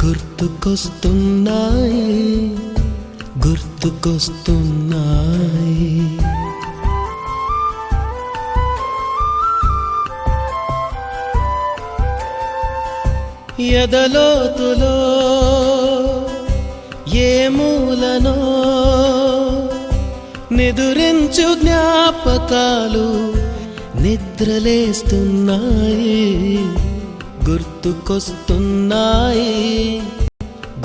గుర్తుకొస్తున్నాయి గుర్తుకొస్తున్నాయి. ఎదలోతులో ఏ మూలనో నిదురించు జ్ఞాపకాలు నిద్రలేస్తున్నాయి. గుర్తుకొస్తున్నాయి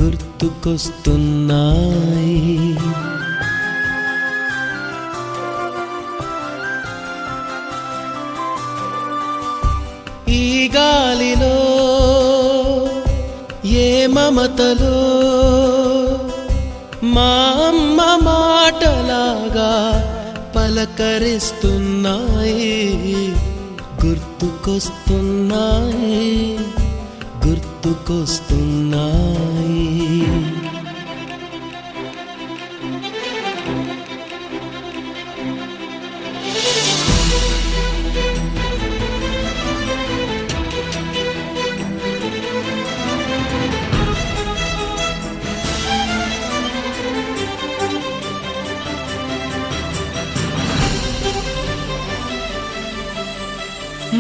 గుర్తుకొస్తున్నాయి. ఈ గాలిలో ఏ మమతలో మా అమ్మ మాటలాగా పలకరిస్తున్నాయి. గుర్తుకొస్తున్నాయి గుర్తుకొస్తున్నాయి.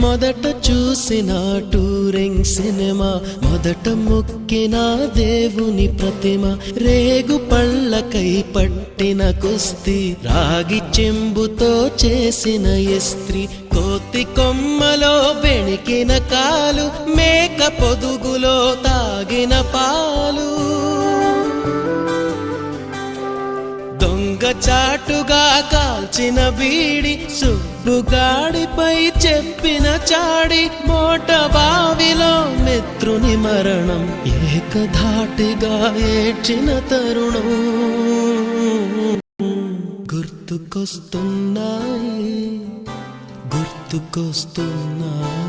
మొదట చూసిన టూరింగ్ సినిమా, మొదట మొక్కిన దేవుని ప్రతిమ, రేగు పళ్ళకై పట్టిన కుస్తీ, రాగి చెంబుతో చేసిన ఇస్త్రీ, కోతి కొమ్మలో బెణికిన కాలు, మేక పొదుగులో తాగిన పాలు, దొంగ చాటుగా కాల్చిన బీడి, సుబ్బుగాడిపై చెప్పిన చాడి, మోట బావిలో మిత్రుని మరణం, ఏకధాటిగా ఏడ్చిన తరుణం. గుర్తుకొస్తున్నాయి గుర్తుకొస్తున్నాయి.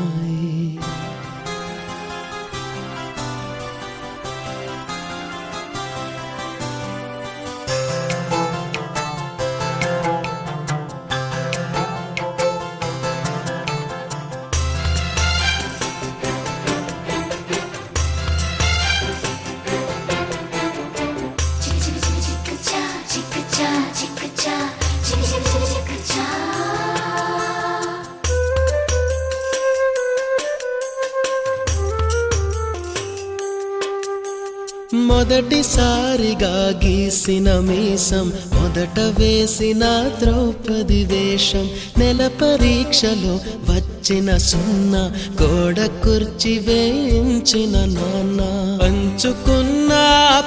మొదటిసారిగా గీసిన మీసం, మొదట వేసిన ద్రౌపది వేషం, నెల పరీక్షలో వచ్చిన సున్నా, గోడ కుర్చీ వేయించిన నాన్న, పంచుకున్న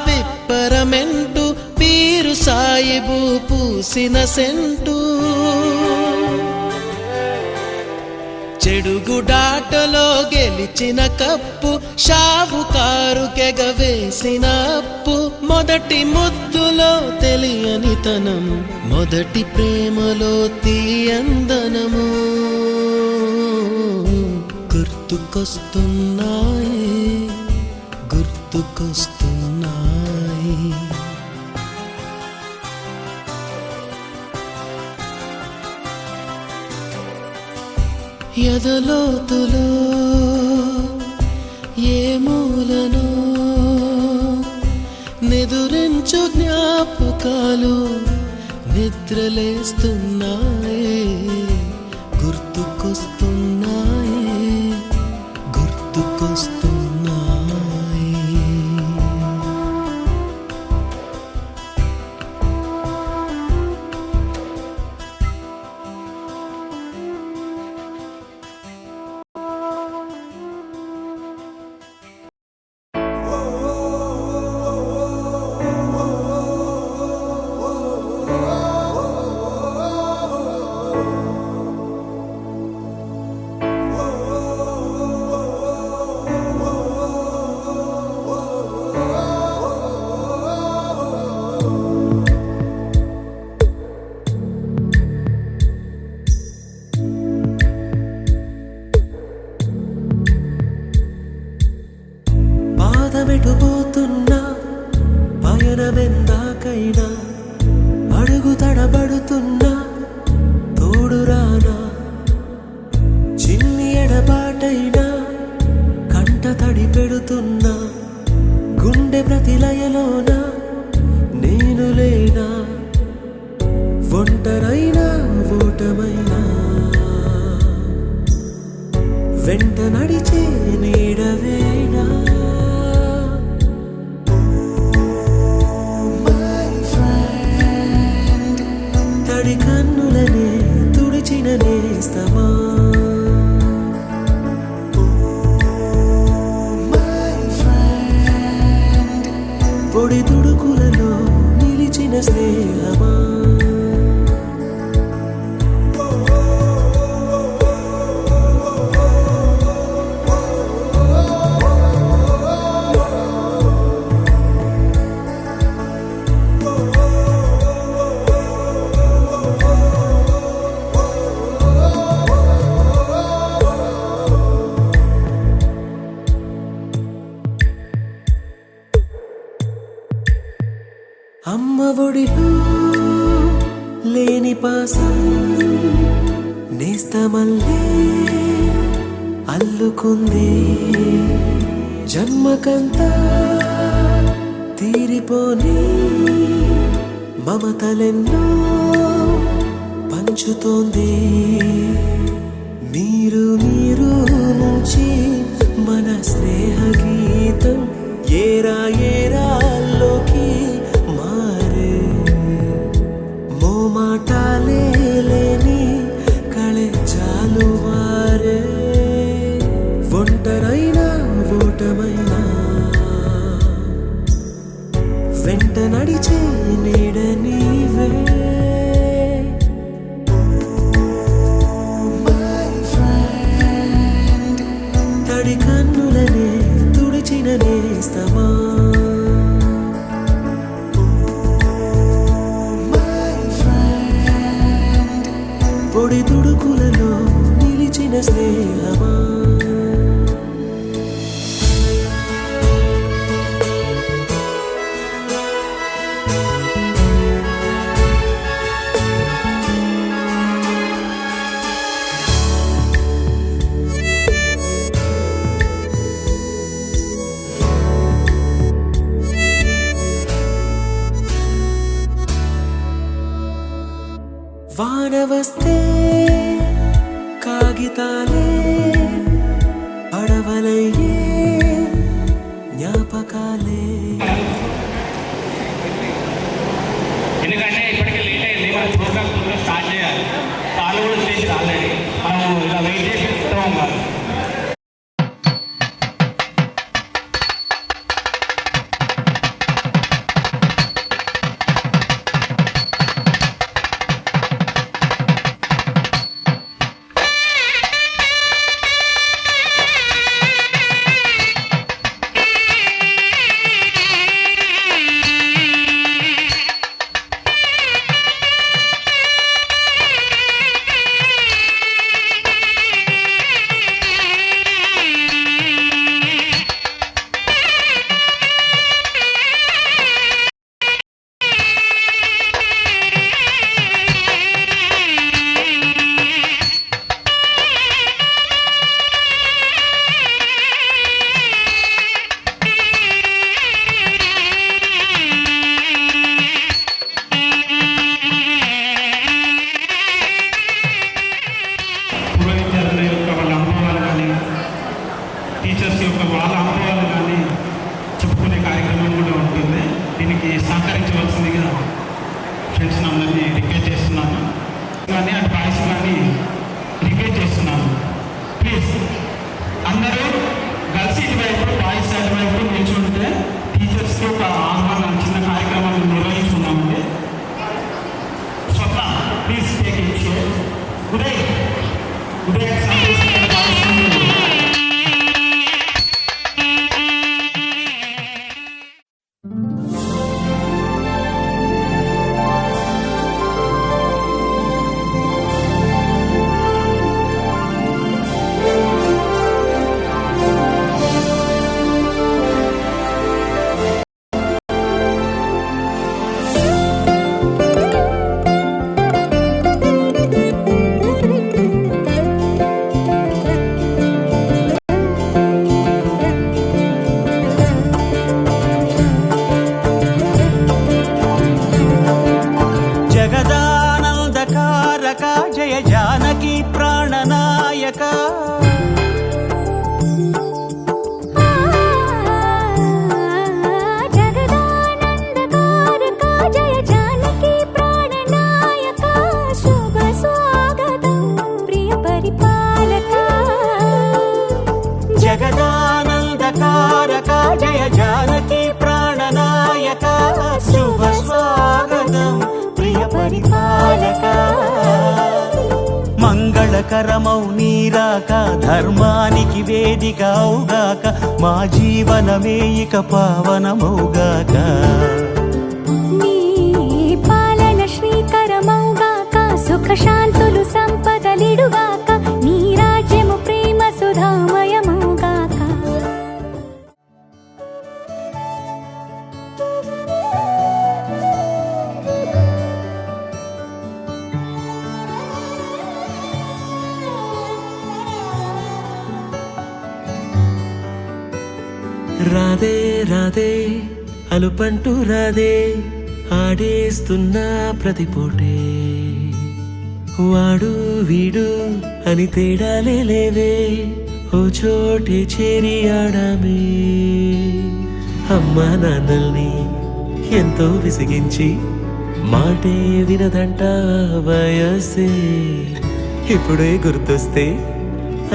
పిప్పరమెంటు, పీరు సాయిబు పూసిన సెంటు, చెడుగుడాటలో గెలిచిన కప్పు, షావుకారు కెగవేసిన అప్పు, మొదటి ముద్దులో తెలియనితనం, మొదటి ప్రేమలో తీయందనము. గుర్తుకొస్తున్నాయి గుర్తుకొస్తున్నాయి. ఎదలోతులో ఏ మూలనో నిదురించు జ్ఞాపకాలు నిద్రలేస్తున్నాయి. గుర్తుకొస్తున్నాయి గుర్తుకొస్తున్నాయి. పాదమెటుపోతున్నా పయనమెందాకైనా, అడుగు తడబడుతున్నా తోడురానా, చిన్ని ఎడబాటైనా కంట తడి పెడుతున్నా గుండె ప్రతిలయలోన నేను లేనా, ఒంటరైనా ఓటమైనా వెంట నడిచే నీడవేనా. తడి కన్నులనే తుడిచిన నేస్తమా, పొడి తుడుకులలో నిలిచిన స్నేహమా. అమ్మ ఒడిలో లేని పాసం నేస్తమల్లే అల్లుకుంది, జన్మకంతా తీరిపోని మమతలెన్నో పంచుతోంది. మీరు మీరు నుంచి మన స్నేహ గీతం ఏరా ఏరాల్లోకి మారే, మోమాటాలే లేని కళే చాలు వారే. ఒంటరైనా ఓటమైనా వెంట నడిచే నీడ నీవే. తడి కన్నులనే తుడిచిన నేస్తమా, పొడి తుడుకులలో నిలిచిన స్నేహమా. వాన వస్తే కాగితాలే పడవలయ్యే జ్ఞాపకాలే. ఎందుకంటే ఇప్పటికే లేట్ అయింది, మన ప్రోగ్రామ్ స్టార్ట్ చేయాలి. కాలు కూడా చేసి ఆల్రెడీ మనం ఇలా వెయిట్ చేసి ఉంటాం కాదు. టీచర్స్ యొక్క వాళ్ళ అనుభవాలు కానీ చెప్పుకునే కార్యక్రమం కూడా ఉంటుంది. దీనికి సహకరించవలసిందిగా ఫ్రెండ్స్ అందరినీ రిక్వెస్ట్ చేస్తున్నాను, కానీ అటు బాయ్స్ కానీ రిక్వెస్ట్ చేస్తున్నాను. ప్లీజ్ అందరూ గర్ల్స్ ఇటువైపు బాయ్స్ అటువైపు నిల్చుంటే టీచర్స్కి ఒక ఆహ్వానం చిన్న కార్యక్రమాలు నిర్వహించుకున్నామండి. Swapna please take it share. Uday పాలక మంగళకరమౌ నీరాక ధర్మానికి వేదిక అవుగాక మా జీవనమే ఇక పావనమౌగాక నీ పాలన శ్రీకరమౌగాక సుఖ శాంతులు సంపదలిడుగాక నీ రాజ్యము ప్రేమ సుధామయమౌగాక రాధే రాధే అలుపంటూ రాధే ఆడేస్తున్నా ప్రతిపోటే వాడు వీడు అని తేడాలే లేవే ఓ చోటే చేరి ఆడామే అమ్మా నాన్నల్ని ఎంతో విసిగించి మాటే వినదంట వయసే ఇప్పుడే గుర్తొస్తే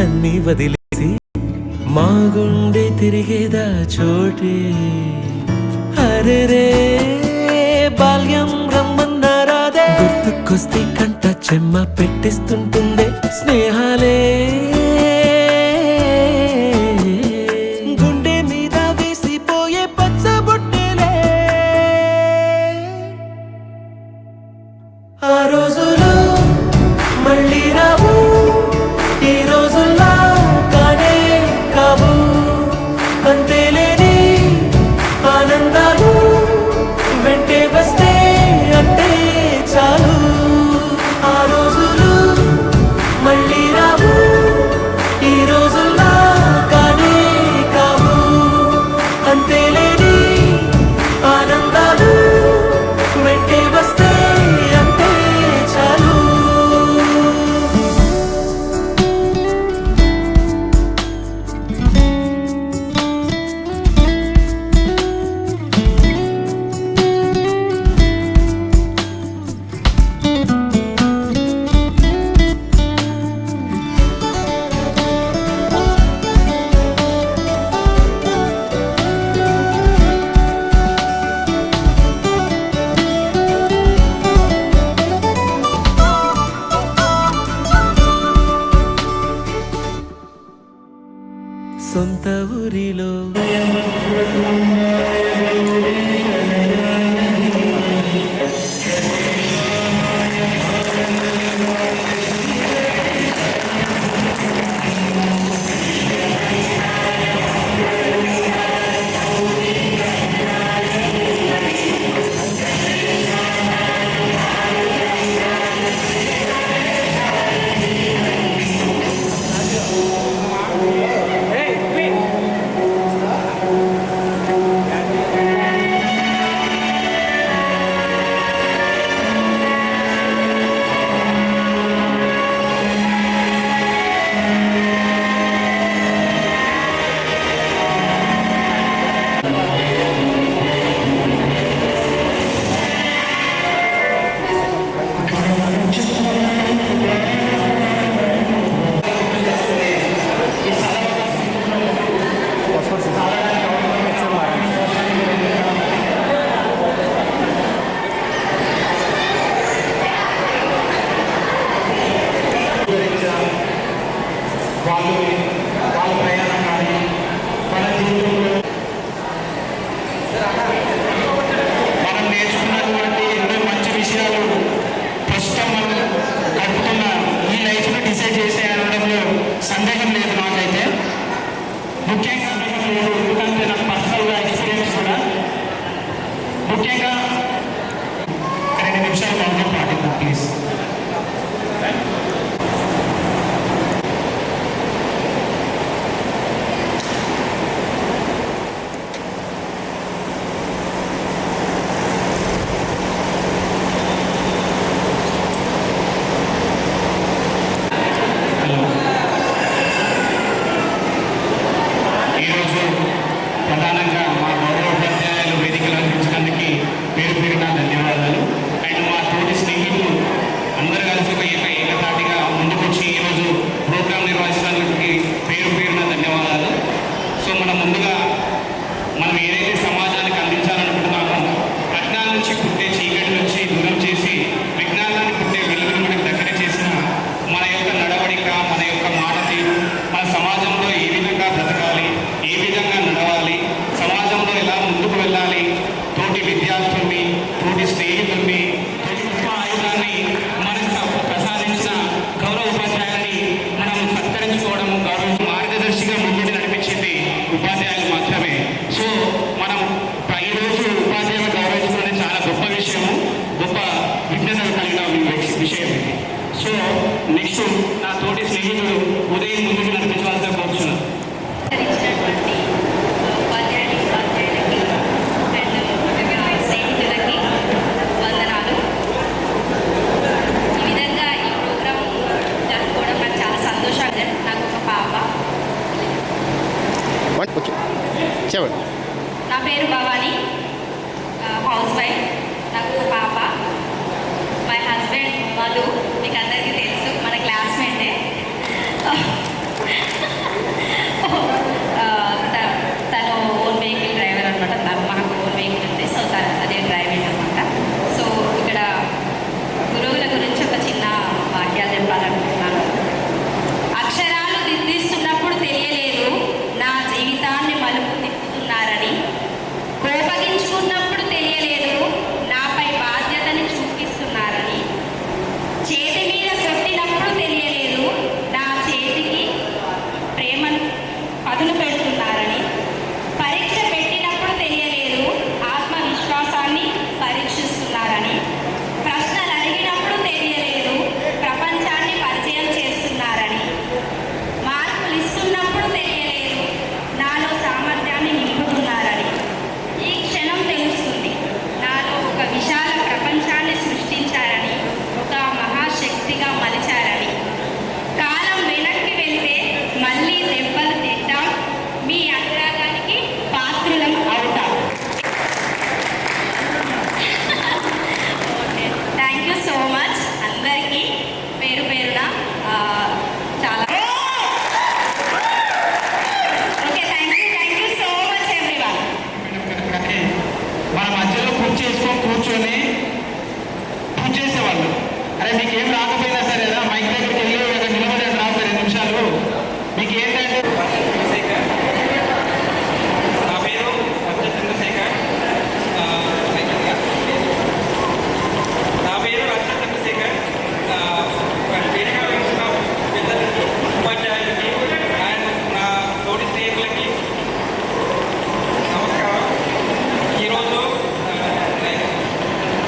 అన్నీ వదిలేసి మా గుండె తిరిగేదా చోటే అరే రే బాల్యం రమ్మన్నారాదే గుర్తుకొస్తే కంట చెమ్మ పెట్టిస్తుంటుందే స్నేహాలే గుండె మీద వేసిపోయే పచ్చబొట్టెలే ఆ రోజులు మళ్ళీ రావు ఈ రోజుల్లా కానే కావు అంతేలేని ఆనందాలు వెంటే వస్తే అంటే చాలు ఆ రోజులు మళ్ళీ రావు ఈ రోజుల్లా కానే కావు అంతేలేని ఆనందాలు వెంటే వస్తే అంటే చాలు సొంత ఊరిలో వాళ్ళ ప్రయాణం కానీ వాళ్ళ జీవితంలో మనం నేర్చుకున్నటువంటి ఎన్నో మంచి విషయాలు ప్రస్తుతం మనం గడుపుతున్న ఈ లైఫ్ను డిసైడ్ చేసే అనడంలో సందేహం లేదు నాకైతే ముఖ్యంగా సందేహం లేదు ఎందుకంటే నాకు పర్సనల్గా ఎక్స్పీరియన్స్ కూడా ముఖ్యంగా 2 నిమిషాలు మౌనం పాటిద్దాం ప్లీజ్ ఈరోజు ప్రధానంగా మా గౌరవ ఉపాధ్యాయులు వేదికలు అందించడానికి పేరు పేరున ధన్యవాదాలు అండ్ మా తోటి స్నేహితులు సో నెక్స్ట్ నా తోటి స్నేహితుడు ఉదయం ముందుకు నడిపించవలసిన కోరుచున్నాను. ఇచ్చినటువంటి ఉపాధ్యాయులు ఉపాధ్యాయులకి అండ్ స్నేహితులకి వందనాలు. ఈ విధంగా ఈ ప్రోగ్రాం జరుపుకోవడం నాకు చాలా సంతోషంగా. నాకు ఒక పాప, ఓకే చెప్పండి. నా పేరు భవానీ, హౌస్ వైఫ్. నాకు ఒక పాప. మై హస్బెండ్ మధు, మీకు అందరికీ తెలుసు, మన క్లాస్మేటే. తను ఓన్ వెహికల్ డ్రైవర్ అనమాట. తను మాకు ఓన్ వెహికల్ ఉంది, సో అదే డ్రైవింగ్ అనమాట. సో ఇక్కడ గురువుల గురించి ఒక చిన్న వాక్యాలు చెప్పాలనుకుంటున్నాను. అక్షరాలు దిద్దిస్తున్నప్పుడు తెలియలేదు నా జీవితాన్ని మలుపు తిప్పుతున్నారని, కోపగించుకున్నప్పుడు తెలియలేదు నాపై బాధ్యతని చూపిస్తున్నారని, చేతి మీద కొట్టినప్పుడు తెలియలేదు నా చేతికి ప్రేమను పదును పెడుతున్నారని, పరీక్ష పెట్టినప్పుడు తెలియలేదు ఆత్మవిశ్వాసాన్ని పరీక్షిస్తున్నారని, ప్రశ్నలు అడిగినప్పుడు తెలియలేదు ప్రపంచాన్ని పరిచయం చేస్తున్నారని, మార్కులు ఇస్తున్నప్పుడు తెలియలేదు నాలో సామర్థ్యాన్ని నింపుతున్నారని, ఈ క్షణం తెలుస్తుంది నాలో ఒక విశాల ప్రపంచాన్ని సృష్టించారని, ఒక మహాశక్తిగా మలిచారని. కాలం వెనక్కి వెళ్తే మళ్ళీ దెబ్బలు తింటాం, మీ అనురాగానికి పాత్రులం అవుతాం. థ్యాంక్ యూ సో మచ్ అందరికీ పేరు పేరున. చాలా okay, thank you so much everyone. కానీ మన మధ్యలో కూర్చొని పూజ చేసేవాళ్ళు. అరే మీకు ఏం రాకపోయినా సరే కదా మైక్ దగ్గరికి వెళ్ళి ఒక నిలబడి రావు 2 నిమిషాలు. మీకు ఏంటంటే చంద్రశేఖర్, నా పేరు రాజా చంద్రశేఖర్. నా పేరు రాజా చంద్రశేఖర్. వేదిక వేసిన పెద్దలకి, ఉపాధ్యాయులకి అండ్ నా తోటి స్నేహితులకి నమస్కారం. ఈరోజు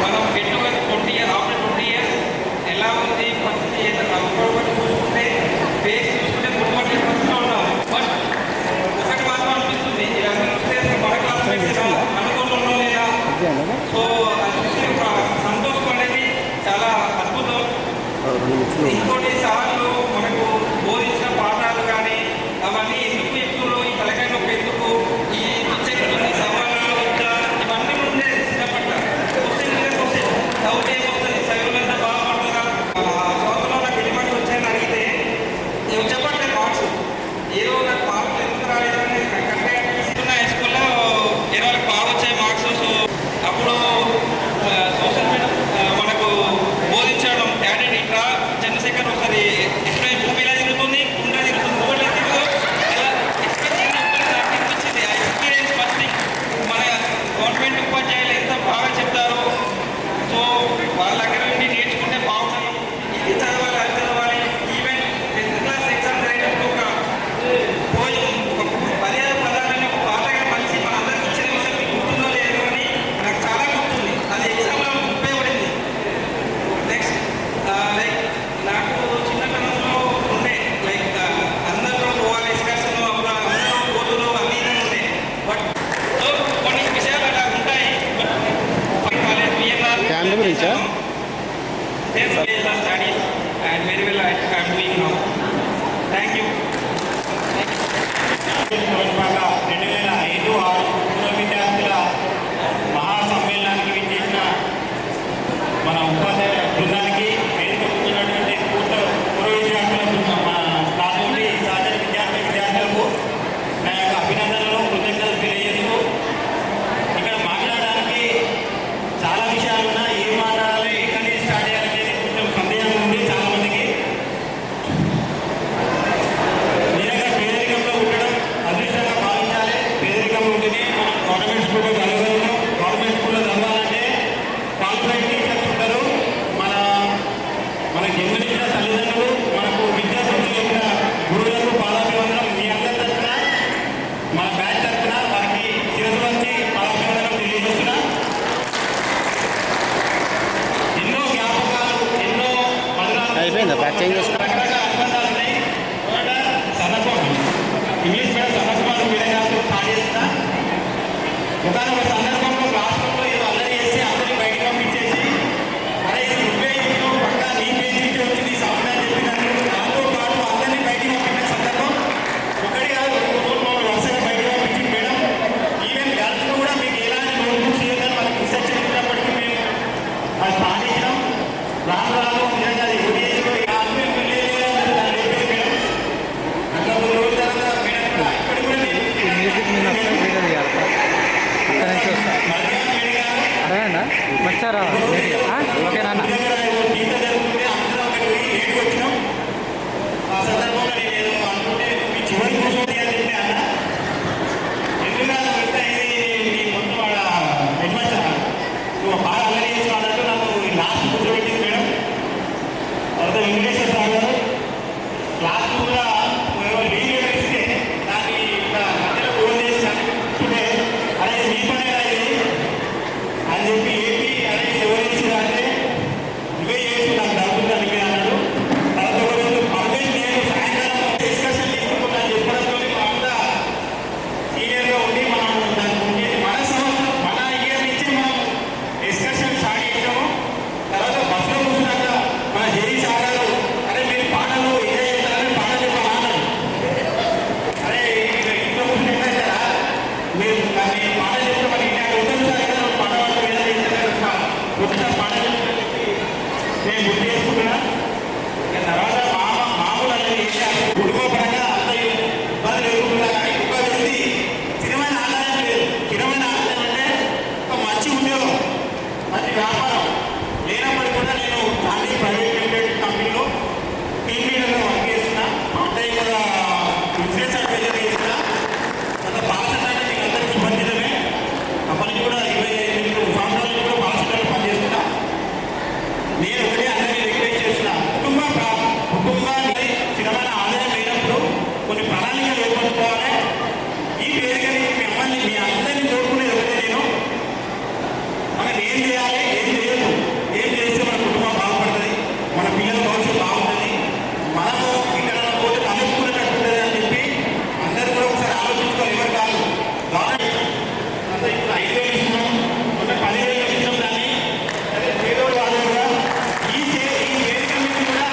మనం పెట్టుగా 20 years ఆఫ్టర్ 20 years ఎలా ఉంది పరిస్థితి ఒకటి చూసుకుంటే ఫేస్ చూసుకుంటే గుర్తుపట్టే పరిస్థితిలో ఉన్నాం. బట్ ఒకటి మాత్రం అనిపిస్తుంది, అందరూ వస్తే మన క్లాస్ మనతో ఉన్నాం లేదా. సో అది చూసి సంతోషపడేది చాలా అద్భుతం. ఇంకోటి సార్లు మనకు బోధించిన పాఠాలు కానీ అవన్నీ ఎందుకు చెప్తున్నారు, ఈ తలకాయ నొప్పి ఎందుకు, ఈ పిచ్చెక్కుతుంది సమాధానాలు వద్దా, ఇవన్నీ ముందే సిద్ధపడ్డ క్వశ్చన్ మీద క్వశ్చన్ డౌట్ ఏమొస్తుంది, చదువులంతా బాగుపడుతుందా, చదువులో నాకు ఎన్ని మార్క్స్ వచ్చాయని అడిగితే నేను చెప్పట్లేదు మార్క్స్, ఏదో నాకు మార్క్స్ ఎందుకు రాలేదని కరెక్ట్గా తీసుకున్న హై స్కూల్లో 20 బాగా వచ్చాయి మార్క్స్. సో అప్పుడు సోషల్ మీడియా మనకు బోధించడం డాడీ ఇట్లా చంద్రశేఖర్ ఒకసారి చేంజ్ చేసుకో. రకరకాల అనుబంధాలు ఉన్నాయి. ఒకట సందర్భం ఇంగ్లీష్ మీడియం సందర్భాలు మీడియాతో స్టార్ట్ చేస్తున్నా. ఒకనొక సందర్భంలో రాష్ట్రంలో ఏదో అల్లరి చేసి అందరినీ బయటకు పంపించేసి అరే ఇది నువ్వే ఇంట్లో పక్కా నీ పేజీ నుంచి వచ్చింది ఈ సౌండ్ అని చెప్పినట్టు దాంతో పాటు అందరినీ బయటకు పంపించిన సందర్భం ఒకటి కాదు, 2 వరుసగా బయటకు పంపించి మేడం ఈవెన్ గర్ల్స్లో కూడా మీకు ఎలాంటి నోట్బుక్స్ ఇవ్వదని వాళ్ళకి ఇన్స్ట్రక్షన్ ఇచ్చినప్పటికీ మేము అది పాటించడం రాను రాను నిజంగా అది ఉద్దేశంలో అట్లా 3 రోజుల తర్వాత మేడం కూడా ఇప్పటికి కూడా మ్యూజిక్ నేను వస్తాను వీడియో తీయాలి అక్కడ నుంచి వస్తా అదేనా వచ్చారా ఓకే నాన్న గీత జరుగుతుంటే అందరం అక్కడికి పోయి ఏడుకు వచ్చినాం. ఆ సందర్భంలో నేను ఏదో అనుకుంటే మీ చివరి కూర్చోండి అని చెప్పి అన్న ఎందుకంటే మిగతా ఇది మీ మొత్తం వాళ్ళ హెడ్మాస్టర్ నువ్వు బాగా అల్లరి చేసి అన్నట్టు నాకు లాస్ట్ కూర్చోబెట్టింది మేడం. తర్వాత వెంకటేశ్వర సార్ గారు లాస్ట్ కూడా లీవ్ ఇస్తే దాన్ని ఇక్కడ మధ్యలో ఫోన్ చేసి అనుకుంటే అరే మీ పనే ఇది అని చెప్పి ఏంటి అని ఎవరు చేసినా అంటే నువ్వే చేసి నాకు డబ్బులు అనిపి అన్నాడు. తర్వాత ఒక రోజు పర్ఫెక్ట్ నేను సాయంకాలం డిస్కషన్ తీసుకుంటా చెప్పడంతో అంతా సీనియర్గా ఉండి మనం దాని గురించి మన సంవత్సరం మన ఇయర్ నుంచి మనం డిస్కషన్ స్టార్ట్ చేసాము. తర్వాత బస్సులో కూర్చున్నాక మన జేఈ సార్ గారు అరే మీరు పాటలు ఎంజాయ్ చేస్తారని పాట చెప్పాలి అన్నాడు. అరే ఇంట్లో కూర్చుని ఎట్లా మీరు దాన్ని పాట చెప్తే మరి ఇండియా ఉంటుంది సార్ ఇక్కడ పాట పాడతారు ఏదో చేస్తారు కొత్త పాట చెప్పి నేను గుర్తు చేసుకుంటున్నా. తర్వాత మామూలు అనేది కుటుంబపరంగా అంత ఇబ్బంది లేకుండా కానీ ఒక వ్యక్తి స్థిరమైన ఆదాయం లేదు. స్థిరమైన ఆదాయం అంటే ఒక మంచి ఉద్యోగం మంచి వ్యాపారం లేనప్పటికీ కూడా నేను గాంధీ ప్రైవేట్ లిమిటెడ్ కంపెనీలో టీమ్ లీడర్గా వర్క్ చేస్తున్నా. అంటే ఇక్కడ బిజినెస్ అడ్వైజర్ చేస్తున్నా. తర్వాత బాలసంతాన్ని మీకు అందరికీ సుపరిచితమే. అప్పటికి కూడా 25 సంవత్సరాలు కూడా బాలసంతాన్ని పనిచేస్తున్నా. నేను ఒకటే అందరినీ రిక్వెస్ట్ చేస్తున్నా, కుటుంబానికి స్థిరమైన ఆదాయం లేనప్పుడు కొన్ని ప్రణాళికలు ఏర్పరచుకోవాలి. ఈ పేరుగా మిమ్మల్ని మీ అందరినీ కోరుకునేది ఒకటే నేను మనం ఏం చేయాలి ఏం చేయదు ఏం చేస్తే మన కుటుంబం బాగుపడుతుంది, మన పిల్లల భవిష్యత్తు బాగుంటుంది, మనము ఇక్కడ పోతే తలెత్తుకునేటట్టు ఉంటుంది అని చెప్పి అందరూ కూడా ఒకసారి ఆలోచించుకోవాలి. ఎవరు కాదు అంతా ఇప్పుడు 5,000 ఇస్తున్నాం, ఒక 10,000 ఇస్తున్నాం. దాన్ని అదే పేదోడు వాళ్ళు కూడా ఈ వేదిక నుంచి కూడా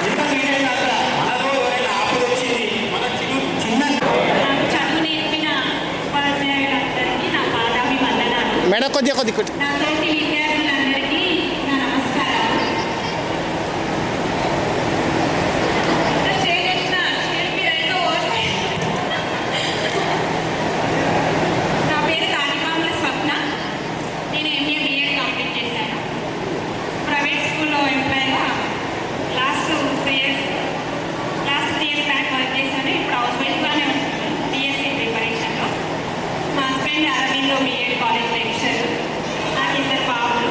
ఎంత మీరైనా మనలో ఎవరైనా ఆపద వచ్చింది మన చిన్న నాకు చదువు నేర్పిన ఉపాధ్యాయులందరికీ నా పాదాభి వందనాలు. మేడం కొద్దిగా నా తోటి విద్యార్థులందరికీ నా నమస్కారం. నా పేరు తాలిపాముల స్వప్న. నేను ఎంఏ బిఎడ్ కంప్లీట్ చేశాను. ప్రైవేట్ స్కూల్లో ఎంప్లాయ్గా లాస్ట్ 3 ఇయర్స్ బ్యాక్ వర్క్ చేశాను. ఇప్పుడు హౌస్ వైఫ్గానే ఉంటున్నాను డిఎస్సి ప్రిపరేషన్లో. మా హస్బెండ్ అరవింద్లో బిఎడ్ కాలేజ్ లెక్చర్. నాకు 2 బాబులు.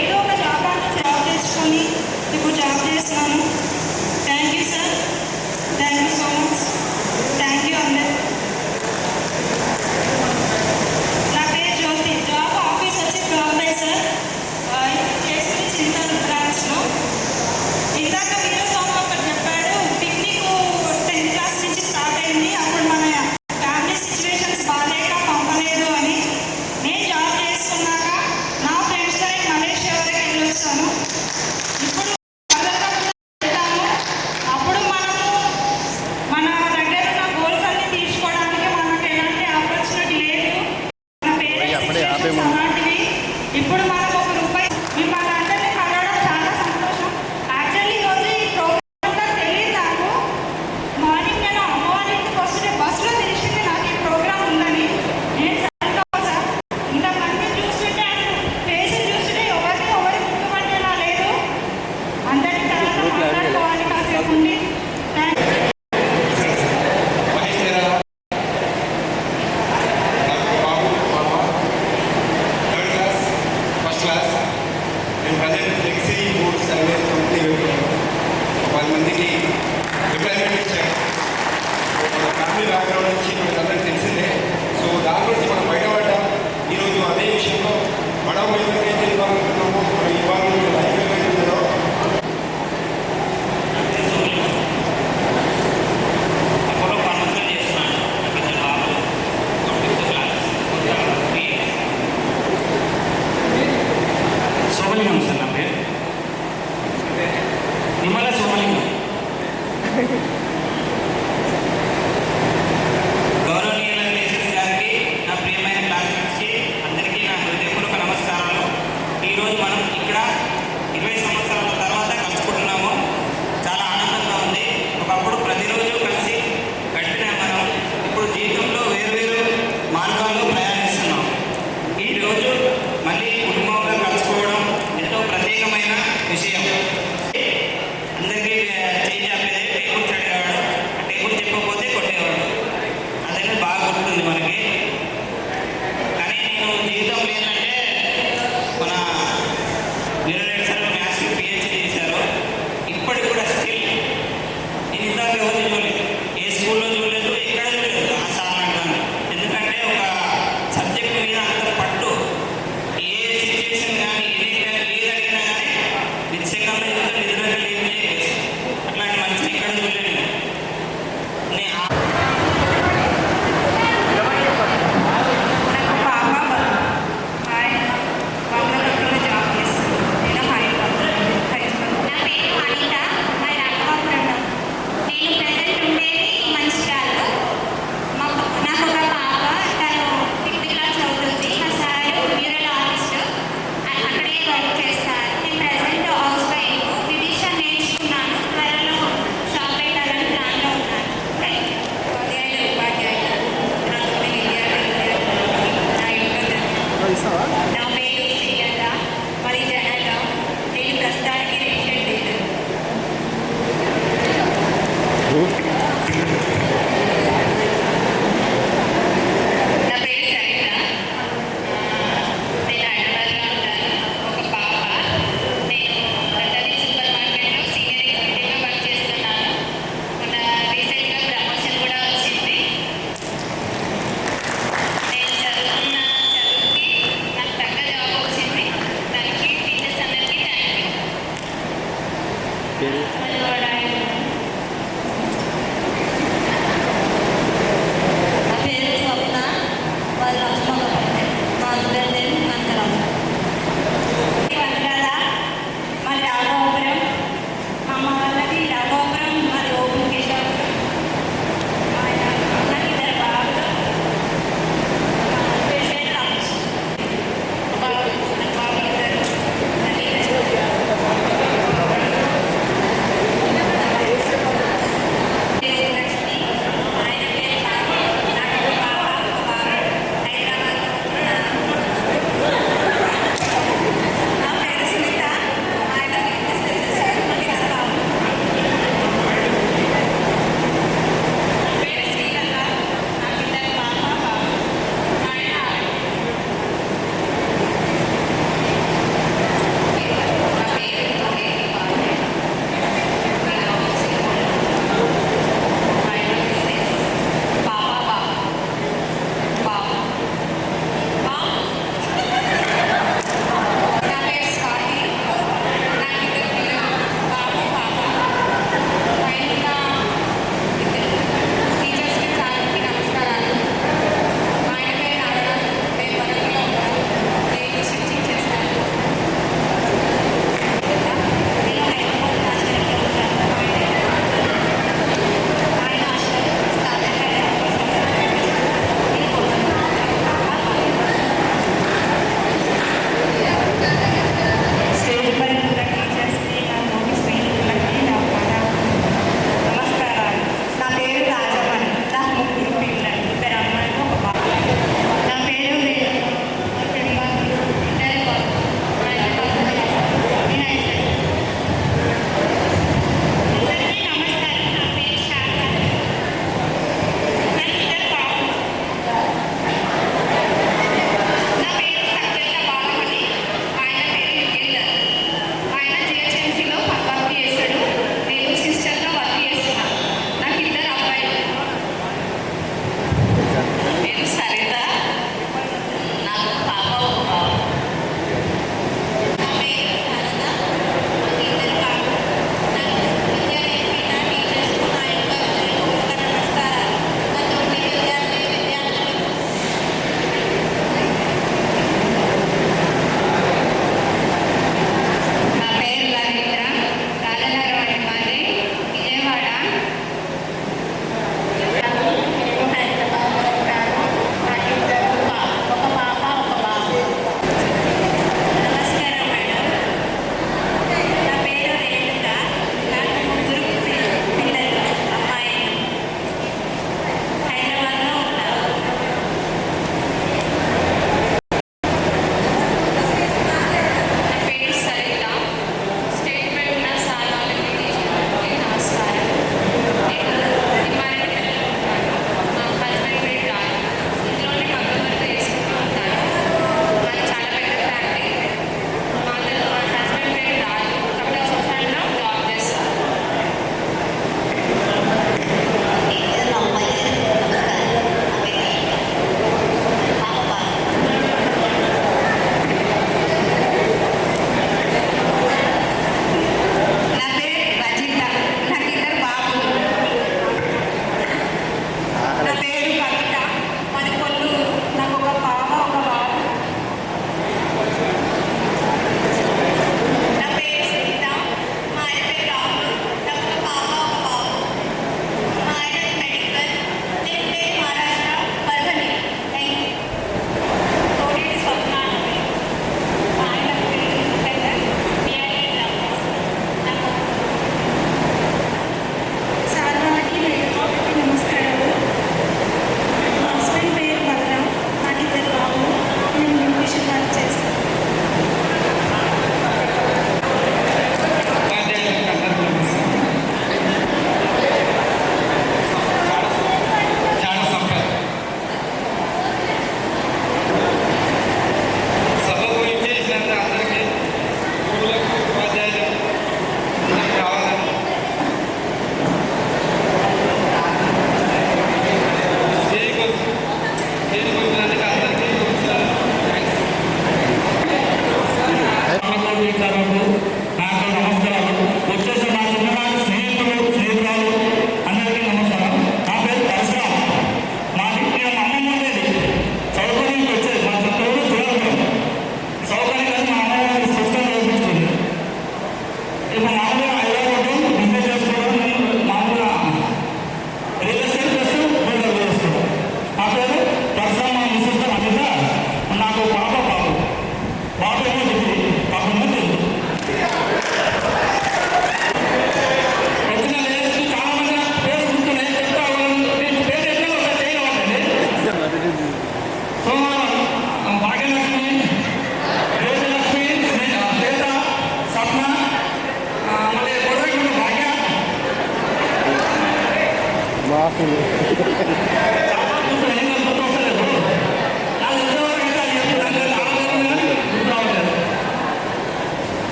ఏదో ఒక జాబ్ తెచ్చుకొని ఇప్పుడు జాబ్ చేస్తున్నాను. Thank you sir, thank you so much, thank you అందరు. నా పేరు జ్యోతి, జాబ్ ఆఫీస్ వచ్చి బాంబే సార్, చేసింది చింతల్ బ్రాంచ్లో. ఇందాక వీరో స్వామి ఒకటి చెప్పాడు, పిక్నిక్ 10th క్లాస్ నుంచి స్టార్ట్ అయింది, అప్పుడు మన ఫ్యామిలీ సిచ్యువేషన్స్ బాగాలేక పంపలేదు అని. నేను జాబ్ చేసుకున్నాక నా ఫ్రెండ్స్తో నేను మలేషియా వరకు వెళ్ళొచ్చాను. ఇప్పుడు వెళ్తాము. అప్పుడు మనము మన దగ్గర ఉన్న గోల్స్ అన్ని తీర్చుకోవడానికి మనకు ఎలాంటి ఆపర్చునిటీ లేదు. మన పేరెంట్స్ అలాంటివి. ఇప్పుడు మనం ఒక రూపాయి మిమ్మల్ని అందరినీ కలవడం చాలా సంతోషం. యాక్చువల్లీ ఈరోజు ఈ ప్రోగ్రామ్ తెలియదు నాకు. మార్నింగ్ నేను అమ్మ వాళ్ళ ఇంటికి వస్తుంటే బస్సులో తెలిసింది నాకు ఈ ప్రోగ్రామ్ ఉందని. నేను సార్ ఇంతమంది చూస్తుంటే అసలు ఫేసులు చూస్తుంటే ఎవరు గుర్తుపట్టేలా లేదు. అందరికీ తర్వాత మాట్లాడుకోవాలి కాసేపు ఉండి. ఫస్ట్ క్లాస్ నేను present flexi board service company 10 మందికి ఎంప్లాయ్మెంట్ ఇచ్చాను. ఫ్యామిలీ బ్యాక్గ్రౌండ్ నుంచి మనకు అందరికీ తెలిసిందే. సో దాని గురించి మనం బయటపడ్డాం. ఈరోజు అదే విషయంలో మనం ఏదైతే ఇవ్వాలనుకున్నామో మనం ఇవ్వాలనుకున్న లైఫ్ ఏదైతే ఉందో అప్పుడు కన్వర్షన్ చేస్తున్నాను. ఇద్దరు బాబు 5th క్లాస్ సోమలింగం సార్ నా పేరు, నిమ్మల సోమలింగం. గౌరవనీయుల టీచర్స్ గారికి, నా ప్రియమైన క్లాస్మేట్స్కి అందరికీ నా హృదయపూర్వక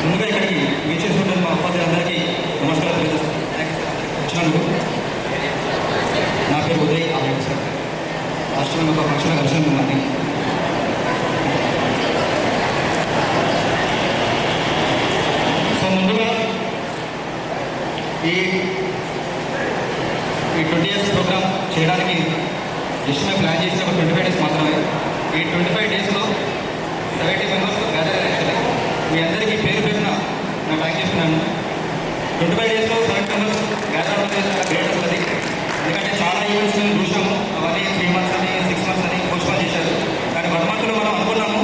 ముందుగా ఇక్కడికి వీచేస్తుంటే మా ఉపాధ్యాయులందరికీ నమస్కారం తెలియజేస్తాను. వచ్చినందుకు నా పేరు ఉదయ్ ఆవేద్ సార్. రాష్ట్రంలో ఒక పక్షుల ఘర్షణ ఉందండి. సో ముందుగా ఈ 20 ఇయర్స్ ప్రోగ్రామ్ చేయడానికి జస్ట్ మేము ప్లాన్ చేసిన ఒక 25 డేస్ మాత్రమే. ఈ 25 డేస్లో 70 మెంబర్స్ గ్యాదర్ అయ్యారు. మీ అందరికీ పేరు పేరున నా థ్యాంక్ చేస్తున్నాను. 25 డేస్లో 70 మెంబర్స్ గ్యాదర్ అవ్వడం చాలా గ్రేట్ ఉంటుంది. ఎందుకంటే చాలా ఈవెంట్స్ మేము చూసాము, అవన్నీ 3 months అని 6 months అని పోస్ట్పోన్ చేశారు. కానీ 1 monthలో మనం అనుకున్నాము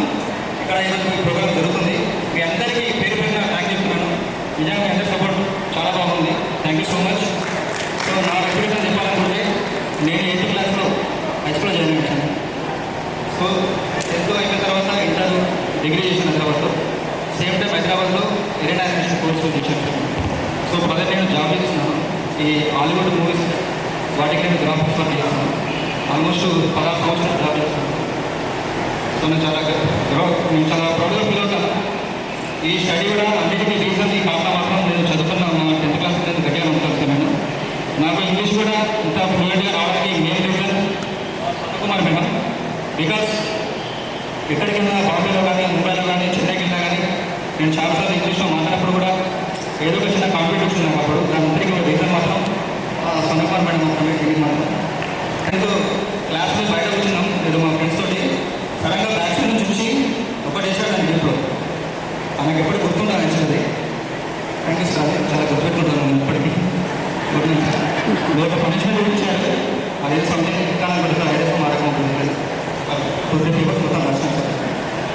ఇక్కడ ఈరోజు ఈ ప్రోగ్రామ్ జరుగుతుంది. మీ అందరికీ పేరు పేరున థ్యాంక్ చేస్తున్నాను. నిజంగా మీ అందరి సపోర్ట్ చాలా బాగుంది. Thank you so much. So నా రెప్యుటేషన్ చెప్పాలనుకుంటే నేను 8th క్లాస్లో హై స్కూల్లో జాయిన్ అయ్యాను. సో 10th అయిపోయిన తర్వాత ఇంటర్ డిగ్రీ చేసిన తర్వాత సేమ్ టైం హైదరాబాద్లో ఎయిర్ యానిమేషన్ కోర్సు చేశాను. సో ప్రజెంట్ నేను జాబ్ చేస్తున్నాను. ఈ హాలీవుడ్ మూవీస్ వాటికి నేను గ్రాఫిక్స్ వర్క్ చేస్తున్నాను. ఆల్మోస్ట్ 16 సంవత్సరాలు జాబ్ చేస్తున్నాను. సో నేను చాలా ప్రౌడ్గా ఫీల్ అవుతాను. ఈ స్టడీ కూడా అన్నిటికీ రీజన్ ఈ కారణం మాత్రం నేను చదువుకున్న 10th క్లాస్ నేను గట్టిగా ఉంటాను. నాకు ఇంగ్లీష్ కూడా ఇంత ఫ్లూయెంట్గా రావడానికి main reason Kumar madam. Because ఎక్కడికైనా బాంబేలో కానీ ముంబైలో కానీ చెన్నైకి వెళ్ళినా కానీ నేను చాలాసార్లు ఇంగ్లీష్లో మాట్లాడినప్పుడు కూడా ఏదో ఒక చిన్న కాంపిటీషన్ ఉంది. అప్పుడు దాని అందరికీ రీజన్ మాత్రం సన్నకుమార్ మేడం మాత్రమే తెలియదు. మాత్రం 10th క్లాస్లో బయట వచ్చినాం నేను మా ఫ్రెండ్స్ తోటి. సడన్గా బ్యాక్స్ నుంచి చూసి ఒకటి వేసాడు దాని గ్రూప్లో. నాకు ఎప్పుడు గుర్తుంటాను యాక్చువల్లీ. Thank you sir. చాలా గుర్తుపెట్టుకుంటాను ఇప్పటికీ. ఒక పనిష్మెంట్ ఇచ్చారు. అదే సంథింగ్ ఇంకా నాకు పెడతాను. ఐడియా మారకపోతుంది కొద్ది పేపర్స్ మొత్తం రాశాను సార్.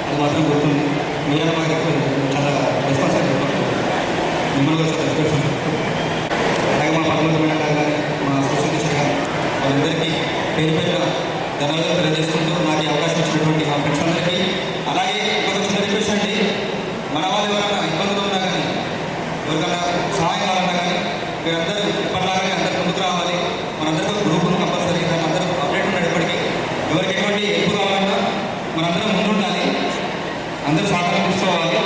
అది మాత్రం గుర్తుంది. మీరు మాకు చాలా రెస్పాన్సిబిలిటీ చెప్పారు. మిమ్మల్ని కూడా చాలా రెస్పెక్ట్. అలాగే మా పరమమైన కానీ మా సోషల్ టీచర్ కానీ వాళ్ళందరికీ పేరు పేరుగా ధన్యవాదాలు తెలియజేసుకుంటూ నాకు ఈ అవకాశం ఇచ్చినటువంటి మా ఫ్రెండ్స్ అందరికీ. అలాగే ఇంకొక చిన్న రిక్వెస్ట్ అండి, మన వాళ్ళు ఎవరైనా ఇబ్బందులు ఉన్నా కానీ ఎవరికైనా సహాయం కావాలన్నా కానీ మీరందరూ ఇప్పటిలాగానే అందరూ ముందుకు రావాలి. మనందరికీ ఒక గ్రూప్ కంపల్సరీ దాన్ని అందరూ అప్డేట్ ఉన్నాడు. ఇప్పటికీ ఎవరికి ఎటువంటి హెల్ప్ కావాలన్నా మనందరం ముందు ఉండాలి. అందరూ సహకారం తీసుకోవాలి.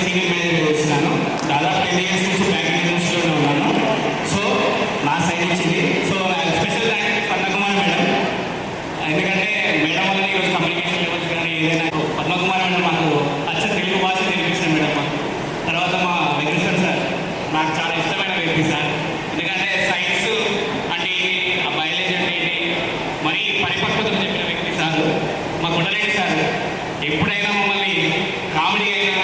సీనియర్ మేనేజర్ చేస్తున్నాను. దాదాపు 10 years నుంచి బ్యాంకింగ్ ఇండస్ట్రీలోనే ఉన్నాను. సో నా సైడ్ వచ్చింది. So special thank Padmakumar madam. ఎందుకంటే మేడం వల్ల ఈరోజు కమ్యూనికేషన్ లెవెల్స్ కానీ ఏదైనా పద్మకుమార్ మేడం మాకు అచ్చ తెలుగు భాష నేర్పించాను మేడం మాకు. తర్వాత మా వెంకటేశ్వర సార్ నాకు చాలా ఇష్టమైన వ్యక్తి సార్. ఎందుకంటే సైన్స్ అంటే ఏంటి, ఆ బయాలజీ అంటే ఏంటి, మరీ పరిపక్వతలు చెప్పిన వ్యక్తి సార్. మా కొండలేని సార్ ఎప్పుడైనా మమ్మల్ని కామెడీ అయినా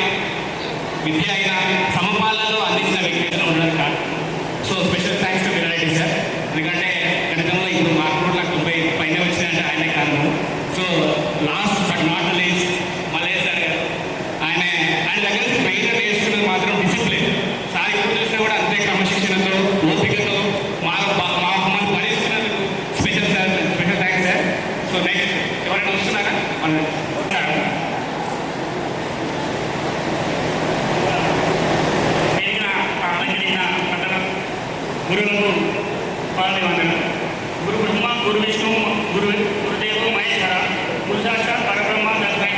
విద్య అయినా సమపాలలో అందించిన వ్యక్తి ఉండడం sir. So special thanks to Veerareddy sir. ఎందుకంటే గణితంలో ఇప్పుడు మార్కులు నాకు 90 పైన వచ్చినాయంటే ఆయనే కారణం. So last but not least Mallaiah sir garu. ఆయన దగ్గర నుంచి మెయిన్గా నేర్చుకున్నది మాత్రం డిసిప్లిన్. సార్ ఇప్పుడు చూసినా కూడా అంతే క్రమశిక్షణతో ఓపికతో మమ్మల్ని భరిస్తున్నందుకు special sir, special thanks sir. So next ఎవరైనా వస్తున్నారా? గురువులకు పాల్గొన్నాను. గురు బ్రహ్మ, గురు విష్ణు, గురుదేవు మహేశ్వర, గురు సాక్షాత్ పరబ్రహ్మ తస్మై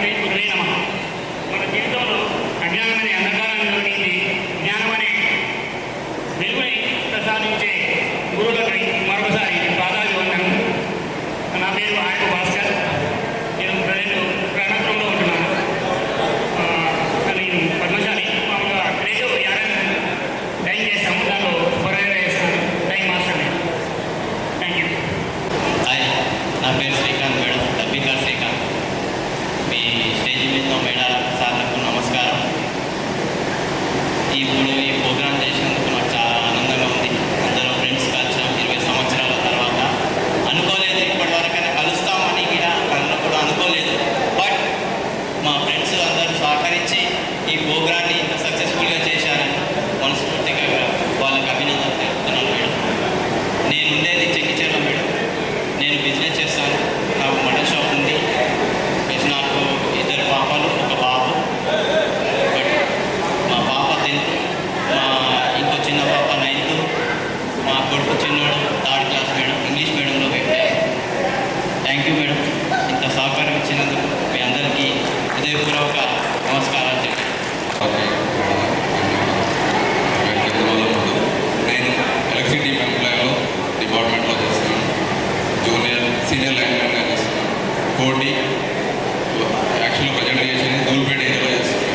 గ్రాడ్యుయేషన్ దూల్పేట ఏరియాలో చేస్తాను.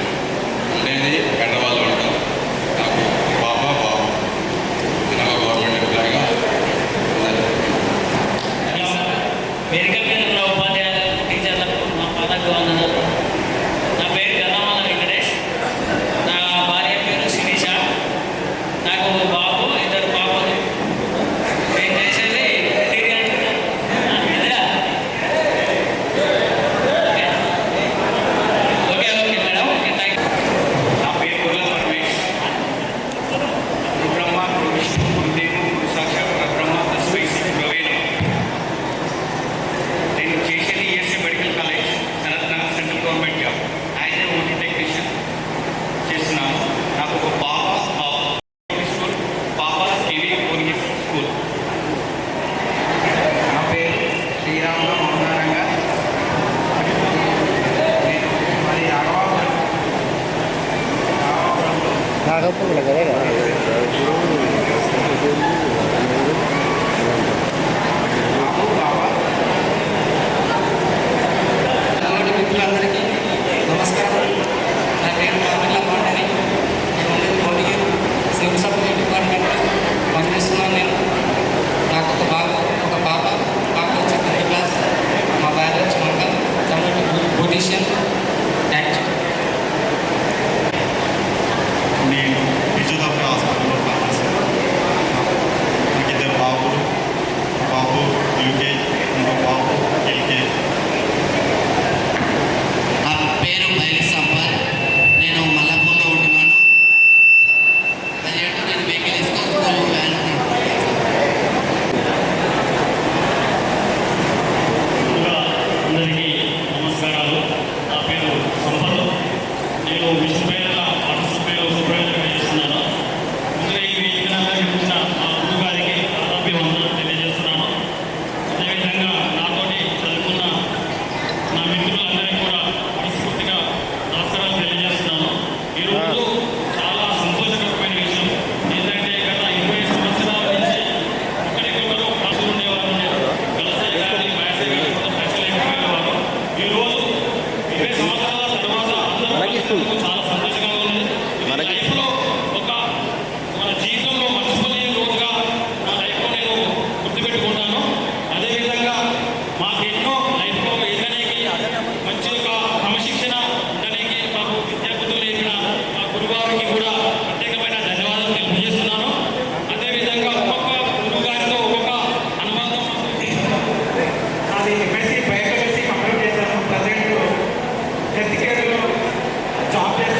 ఉండేది పెద్దవాళ్ళు ఉంటాం. నాకు బాబు నేను ఒక గవర్నమెంట్ ఎంప్లాయీగా వేదిక మీద ఉన్న ఉపాధ్యాయులకు టీచర్లకు మా పాదకు వందనాలు. నా పేరు గన్నమాల వెంకటేష్. నా భార్య పేరు శిరీష. నాకు బాబు 2 పాపలు. నేను చేసేది okay madam. Okay thank you. నా పేరు గుర్ల పరమేష్. బ్రహ్మ విష్ణు గురుదేవు గురు సాక్షాత్ బ్రహ్మ తస్మై శ్రీ గురవే నమః. నేను చేసేది ESA medical college Sanath Nagar central government job as a OT technician చేస్తున్నాను. నాకు ఒక స్కూల్ పాప కేవీ ఓన్లీ స్కూల్. నా పేరు శ్రీరాములు మౌనారంగా. మాది రాఘవాపురం. నాగపూర్లో కదా బాబు బాబా. తోటి మిత్రులందరికీ నమస్కారం. నా పేరు కామిట్ల పాండని. నేను ఉండేది భువనగిరి సివిల్ సప్లై డిపార్ట్మెంట్లో పనిచేస్తున్నాను. నేను నాకు ఒక బాబు ఒక పాప. పాప వచ్చి 10th క్లాస్. మా భార్య వచ్చి మంగళ కమ్యూనిటీ పొజిషన్. Thank you. నేను ఫిజియోథెరపీ హాస్పిటల్లో పనిచేస్తాను. నాకు 2 బాబులు. ఒక బాబు యూకేజీ, ఇంకో బాబు ఎల్కేజీ. నా పేరు బయలు సంపత్. నేను మల్లపూర్లో ఉంటున్నాను. 17 నేను వెహికల్ వేసుకొని స్కూల్ వ్యాన్ అందరికీ నమస్కారాలు. నా పేరు సంపత్. నేను విష్ణుపేట పాఠశాలలో సూపర్వైజర్గా చేస్తున్నాను. ముందుగా ఈ వేదికలందరికీ వచ్చిన మా గురువు గారికి వందనాలు తెలియజేస్తున్నాను. అదేవిధంగా నాతోటి చదువుకున్న నా మిత్రులందరికీ కూడా మనస్ఫూర్తిగా నమస్కారాలు తెలియజేస్తున్నాను. ఈరోజు చాలా సంతోషకరమైన విషయం ఏంటంటే గత 20 సంవత్సరాల నుంచి ఒకరికొకరు పాటలు ఉండేవారు. కలసయ్య గారి వయసు గారి కూడా పైసలు ఎక్కువవారు. ఈరోజు 20 సంవత్సరాల తర్వాత అందరూ చాలా సంతోషంగా ఉంది. ఇది లైఫ్లో ఒక మన జీవితంలో మర్చిపోలేని రోజుగా నా లైఫ్లో నేను గుర్తుపెట్టుకుంటాను. అదేవిధంగా మాకు ఎన్నో లైఫ్లో ఎదనేకి మంచి ఒక క్రమశిక్షణ ఉండడానికి మాకు విద్యాబుద్ధులు నేర్పిన మా గురుగారికి కూడా ప్రత్యేకమైన ధన్యవాదాలు తెలియజేస్తున్నాను. అదేవిధంగా ఒక్కొక్క గురువు గారితో ఒక్కొక్క అనుబంధం అది ఎంఎస్సీ బయోకెమిస్ట్రీ కంప్లీట్ చేశాను. ప్రజెంట్ హెల్త్ కేర్లో జాబ్ చేస్తాను.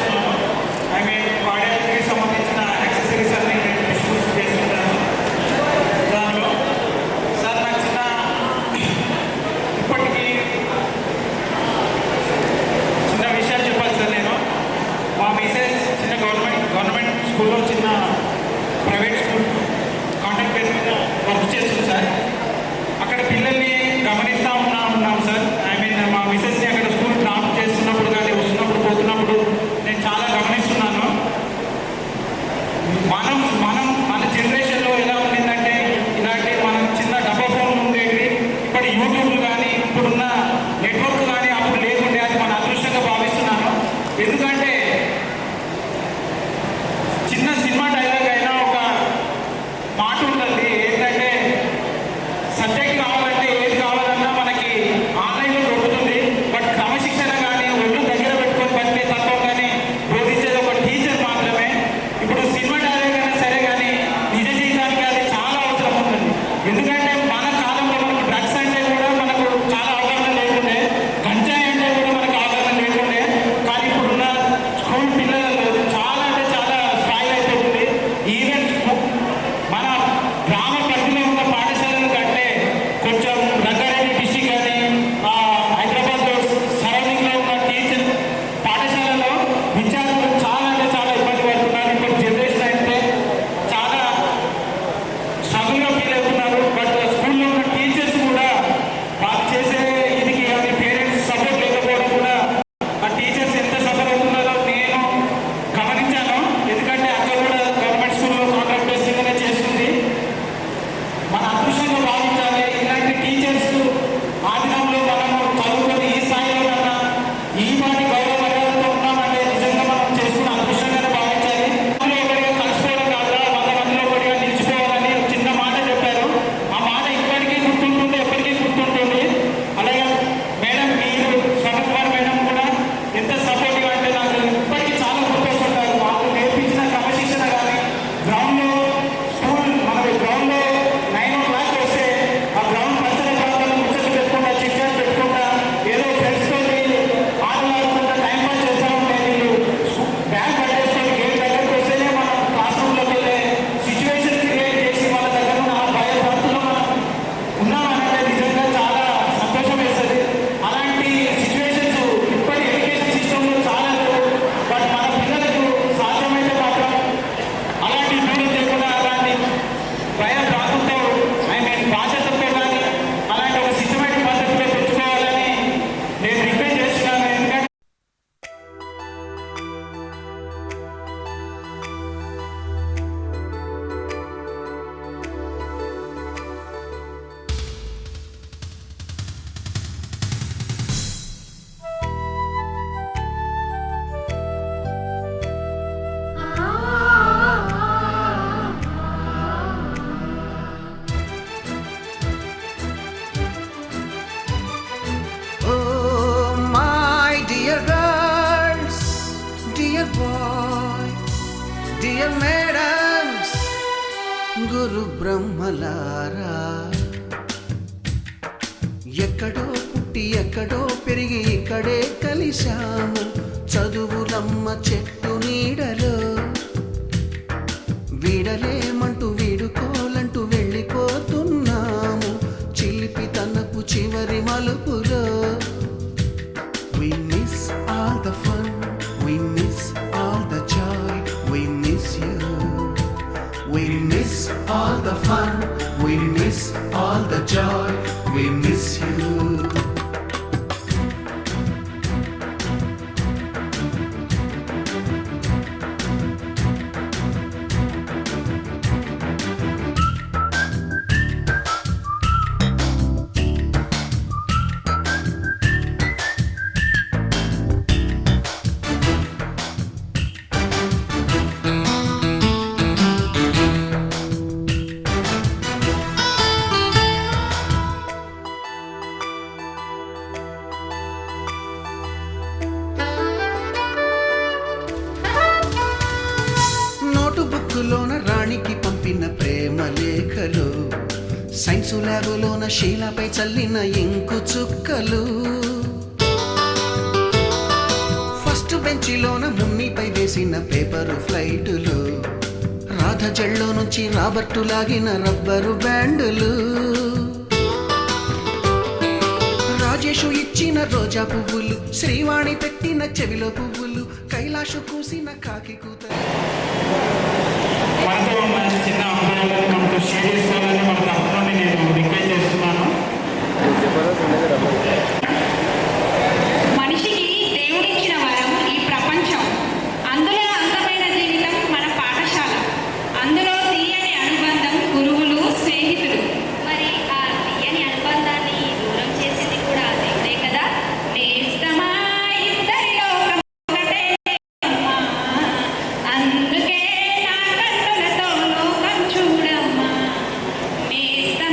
ముగ్గురు బ్రహ్మలారా ఎక్కడో పుట్టి ఎక్కడో పెరిగి ఇక్కడే కలిశాము చదువులమ్మ చెట్టు నీడలో వీడలేమంటూ వీడుకోలంటూ వెళ్ళిపోతున్నాము చిలిపి తనపు చివరి మలుపులో We miss all the fun, we miss all the joy, we miss you. We miss all the fun, we miss all the joy, we miss you. నోటుబుక్కులోన రాణికి పంపిన ప్రేమ లేఖలు సైన్సు ల్యాబులోన శీలపై చల్లిన ఇంకు చుక్కలు ఫస్ట్ బెంచిలోన మున్నిపై వేసిన పేపరు ఫ్లైటులు రాధ జల్లో నుంచి రాబర్టు లాగిన rubber బ్యాండులు Rajesh ఇచ్చిన రోజా పువ్వులు శ్రీవాణి పెట్టిన చెవిలో పువ్వులు కైలాషు కూసిన కాకి కూత మనతో ఉన్న చిన్న అమ్మాయిలను మనతో షేర్ చేసుకోవాలని మన తరఫు నుండి నేను రిక్వెస్ట్ చేస్తున్నాను. మనిషికి దేవుడిచ్చిన వరం ఈ ప్రపంచం అందులో అందమైన జీవితం మన పాఠశాల అందులో తీయని అనుబంధం గురువులు స్నేహితులు మరి ఆ తీయని అనుబంధాన్ని దూరం చేసింది కూడా దేవుడే కదా నేస్తమా ఇద్దరిలో ఒకటే అమ్మా. అందుకే నా కన్నులతో లోకం చూడమ్మా నేస్తమా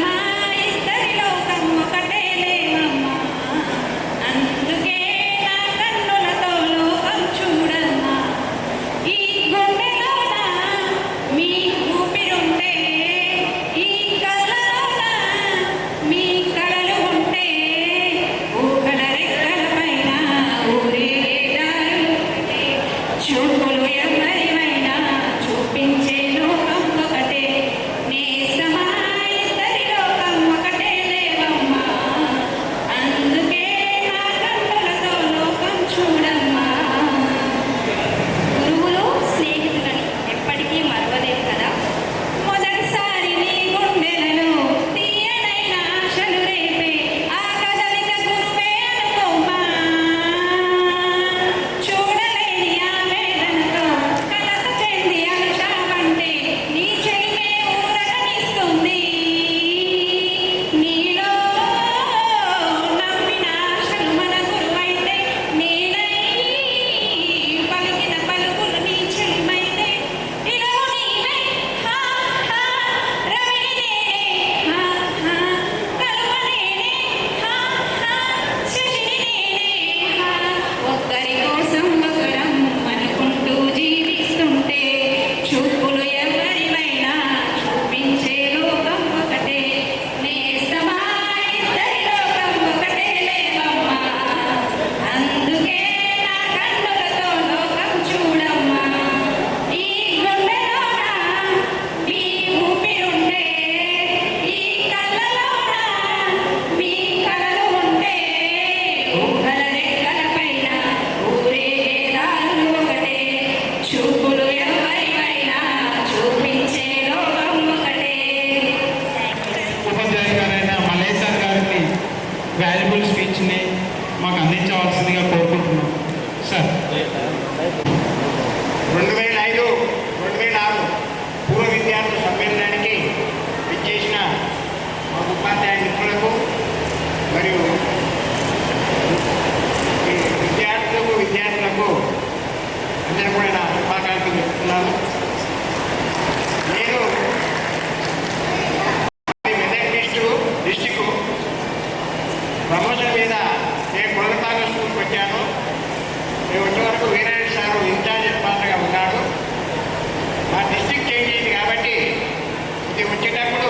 ఇక్కడికి వచ్చేటప్పుడు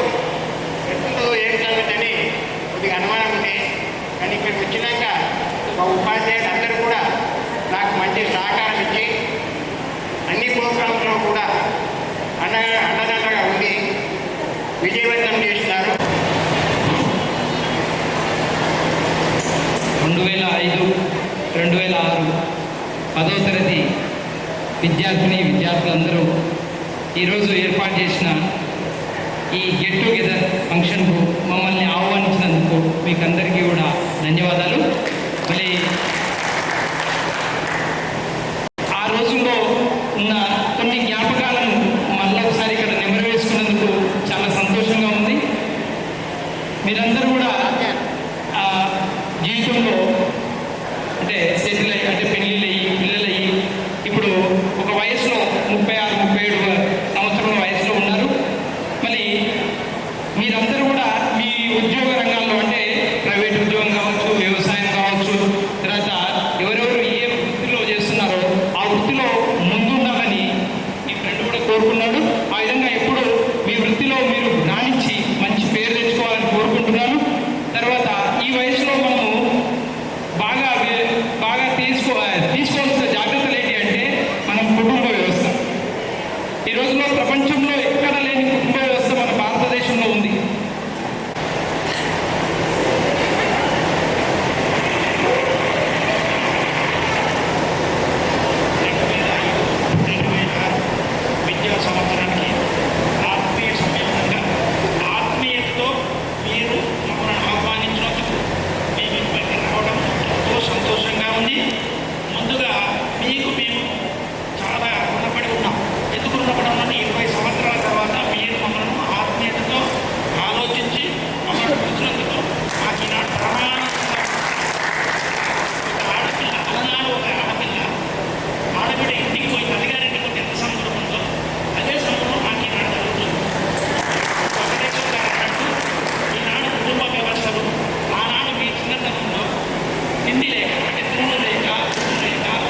ఎప్పుడు ఏం జరుగుతుందని కొద్దిగా అనుమానం ఉంది. కానీ ఇక్కడికి వచ్చినాక మా ఉపాధ్యాయులు అందరూ కూడా నాకు మంచి సహకారం ఇచ్చి అన్ని ప్రోగ్రాంలో కూడా అండదండగా ఉండి విజయవంతం చేస్తున్నారు. 2005, 2006 10వ తరగతి విద్యార్థులందరూ ఈరోజు ఏర్పాటు చేసిన ఈ గెట్ టుగెదర్ ఫంక్షన్కు మమ్మల్ని ఆహ్వానించినందుకు మీకు అందరికీ కూడా ధన్యవాదాలు. మళ్ళీ ఆ రోజుల్లో ఉన్న కొన్ని జ్ఞాపకాలను మళ్ళీ ఒకసారి ఇక్కడ నెమరు వేసుకున్నందుకు చాలా సంతోషంగా ఉంది. మీరందరూ కూడా జీవితంలో అంటే సెటిల్ అయ్యి అంటే పెళ్ళిళ్ళు అయ్యి పిల్లలయ్యి ఇప్పుడు ఒక వయసులో 36, 37 సంవత్సరాల వయసులో ఉన్నారు. మళ్ళీ మీరందరూ కూడా మీ ఉద్యోగ రంగాల్లో అంటే ప్రైవేట్ ఉద్యోగం కావచ్చు, వ్యవసాయం కావచ్చు, తర్వాత ఎవరెవరు ఏ వృత్తిలో చేస్తున్నారో ఆ వృత్తిలో ముందుండాలని మీ ఫ్రెండ్ కూడా కోరుకున్నాడు. ఆ విధంగా ఎప్పుడు మీ వృత్తిలో మీరు రాణించి మంచి పేరు తెచ్చుకోవాలని కోరుకుంటున్నాను. తర్వాత ఈ వయసులో మనము బాగా తీసుకోవాల్సిన జాగ్రత్తలు ఏంటి అంటే మనం కుటుంబ వ్యవస్థ. ఈ రోజుల్లో ప్రపంచంలో ఎక్కడ లేని కుటుంబ వ్యవస్థ మన భారతదేశంలో ఉంది. విద్యా సంవత్సరానికి ఆత్మీయ సమ్మేళనంగా ఆత్మీయతతో మీరు మమ్మల్ని ఆహ్వానించినందుకు మేము ఇక్కడికి రావడం ఎంతో సంతోషంగా ఉంది. ముందుగా మీకు మేము చాలా రుణపడి ఉన్నాం. ఎందుకు రుణపడి ఉన్నాం? 20 సంవత్సరాల తర్వాత మీరు మమ్మల్ని ఆత్మీయతతో ఆలోచించి మమ్మల్ని పిలిచినందుకు మాకు ఈనాడు ప్రమాణంగా ఒక ఆడపిల్ల అలనాడు ఒక ఆడబిడ్డ ఇంటికి పోయి తల్లిగారింటికి పోతే ఎంత సంబరం ఉందో అదే సంబరం మాకు ఈనాడు జరుగుతుంది. వెంకటేశ్వర గారు అన్నట్టు ఈనాడు కుటుంబ వ్యవస్థలు ఆనాడు మీ చిన్నతనంలో తిండి లేక అంటే తిండి లేక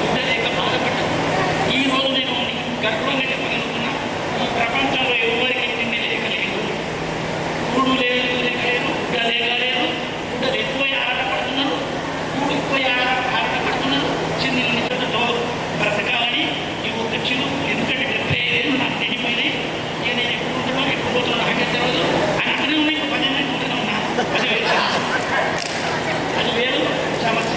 గుడ్డ లేక బాధపడ్డారు. ఈ రోజు నేను గర్వంగా చెప్పగలుగుతున్నా, ఈ ప్రపంచంలో ఎవరికి తిండి లేకలేదు, కూడు లేకలేదు, గుడ్డ లేకలేదు. గుడ్డలు ఎక్కువ ఆడపడుతున్నారు, కూడు ఎక్కువ ఆడపడుతున్నారు. చిన్న నిద్రతో బ్రతకాలని ఈ ఒక్క చిరు ఎందుకంటే 75 ఏళ్ళు నాకు తెలియపోయినాయి. ఇక నేను ఎప్పుడు ఉంటున్నాను ఎప్పుడు పోతున్నాను నాకే తెలియదు. అని అక్కడే ఉన్నాయి 10 ఏళ్ళు ఉంటూనే ఉన్నాను. అది వేరు సమస్య.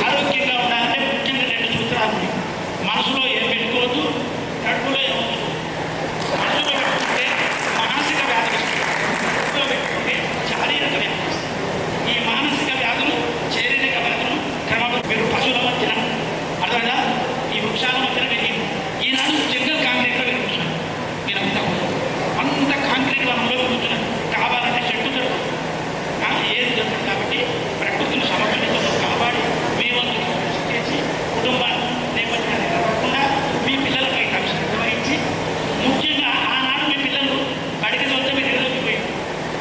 ఆరోగ్యంగా ఉండాలంటే ముఖ్యంగా 2 సూత్రాలు ఉన్నాయి. మనసులో ఏం పెట్టుకోవద్దు, కడుపులో ఏమవుతుంది. మనసులో పెట్టుకుంటే మానసిక వ్యాధులు వస్తాయి, కడుపులో పెట్టుకుంటే శారీరక వ్యాధులు వస్తాయి. ఈ మానసిక వ్యాధులు శారీరక వ్యాధులు క్రమంలో మీరు పశువుల మధ్యన అర్థమైనా ఈ వృక్షాల మధ్యన పెరిగింది. ఈనాడు జంగల్ కాంక్రీట్లో పెరుగుతున్నారు. మీరంతా అంత కాంక్రీట్ వనంలో పెరుగుతున్నారు. కావాలంటే చెట్టు దొరకదు, ఏది దొరకదు. కాబట్టి ప్రకృతిని సమతుల్యతలో కాపాడి మీ వంతు చేసి కుటుంబ నేపథ్యాన్ని కాకుండా మీ పిల్లలపై శ్రద్ధ వహించి ముఖ్యంగా ఆనాడు మీ పిల్లలు బడికి వెళ్తే మీరు ఎదురుపోయి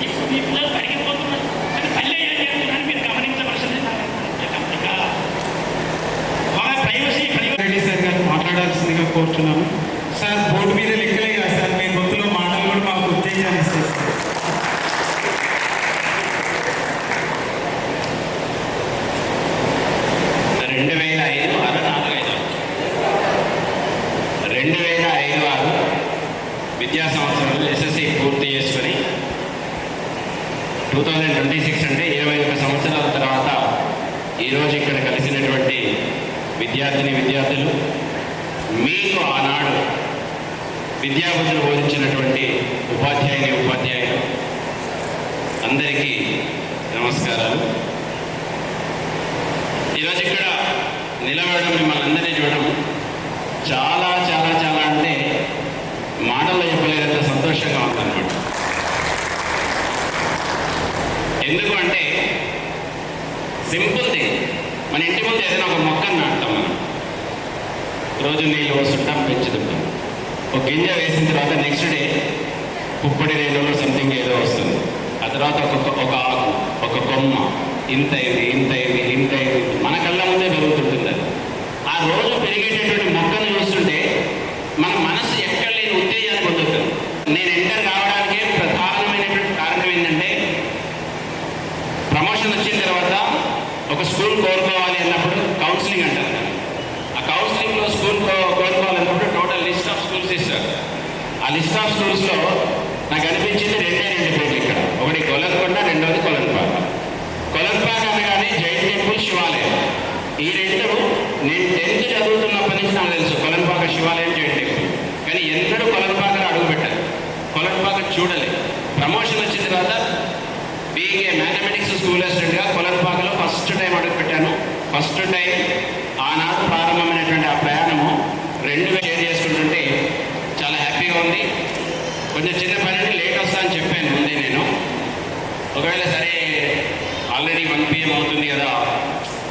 ఇప్పుడు మీ పిల్లలు బడికి పోతున్నారు. కానీ పల్లె ఏం చేస్తున్నారని మీరు గమనించవలసింది గమనిక. బాగా ప్రైవసీ సార్ గారు మాట్లాడాల్సిందిగా కోరుతున్నాను. సార్ బోర్డు మీద లెక్కలే కదా సార్, మీ గొంతులో మాటలు కూడా మాకు ఉత్తేజాన్ని ఇస్తాయి సార్. 2005-06 విద్యా సంవత్సరంలో ఎస్ఎస్సి పూర్తి చేసుకొని 2026 అంటే 21 సంవత్సరాల తర్వాత ఈరోజు ఇక్కడ కలిసినటువంటి విద్యార్థులు మీకు ఆనాడు విద్యాబుద్ధులు బోధించినటువంటి ఉపాధ్యాయులు అందరికీ నమస్కారాలు. ఈరోజు ఇక్కడ నిలబడడం, మిమ్మల్ని అందరినీ చూడడం చాలా చాలా చాలా అంటే మాటల్లో చెప్పలేనంత సంతోషంగా ఉందన్నమాట. ఎందుకు అంటే సింపుల్ థింగ్, మన ఇంటి ముందు ఏదైనా ఒక మొక్కను నాటుతాం. మనం రోజు నీళ్ళు పోస్తుంటాం, పెంచుతుంటాం. ఒక గింజ వేసిన తర్వాత నెక్స్ట్ డే పుప్పటి రేణులో సంథింగ్ ఏదో వస్తుంది. ఆ తర్వాత ఒక ఆకు, ఒక కొమ్మ, ఇంత ఇది మన కళ్ళ ముందే పెరుగుతుంటుంది. అది ఆ రోజు పెరిగేటటువంటి మొక్కను చూస్తుంటే మన మనసు ఎక్కడ లేని ఉత్తేజాన్ని పొందుతుంది. నేను ఎంటర్ కావడానికే స్కూల్ కోరుకోవాలి అన్నప్పుడు కౌన్సిలింగ్ అంటారు. ఆ కౌన్సిలింగ్లో స్కూల్ కోరుకోవాలన్నప్పుడు టోటల్ లిస్ట్ ఆఫ్ స్కూల్స్ ఇస్తారు. ఆ లిస్ట్ ఆఫ్ స్కూల్స్లో నాకు అనిపించింది రెండే పేర్లు ఇక్కడ. ఒకటి కొలంకొండ, రెండవది కొలంపాక. కొలంపాక అనగానే జైన్ టెంపుల్, శివాలయం. ఈ రెండు నేను 10th చదువుతున్నప్పటి నుంచి నాకు తెలుసు, కొలంపాక శివాలయం, జైన్ టెంపుల్. కానీ ఎన్నడూ కొలంపాకలో అడుగు పెట్టాను, కొలంపాక చూడలేదు. ప్రమోషన్ వచ్చిన తర్వాత బీఏ మ్యాథమెటిక్స్ స్కూల్ అసిస్టెంట్గా కొలంపాకలో ఫస్ట్ టైం అడుగు పెట్టాను. ఫస్ట్ టైం ఆనాడు ప్రారంభమైనటువంటి ఆ ప్రయాణము 2 షేర్ చేసుకుంటుంటే చాలా హ్యాపీగా ఉంది. కొంచెం చిన్న పని లేట్ వస్తా అని చెప్పాను ముందే నేను. ఒకవేళ సరే ఆల్రెడీ 1 PM అవుతుంది కదా,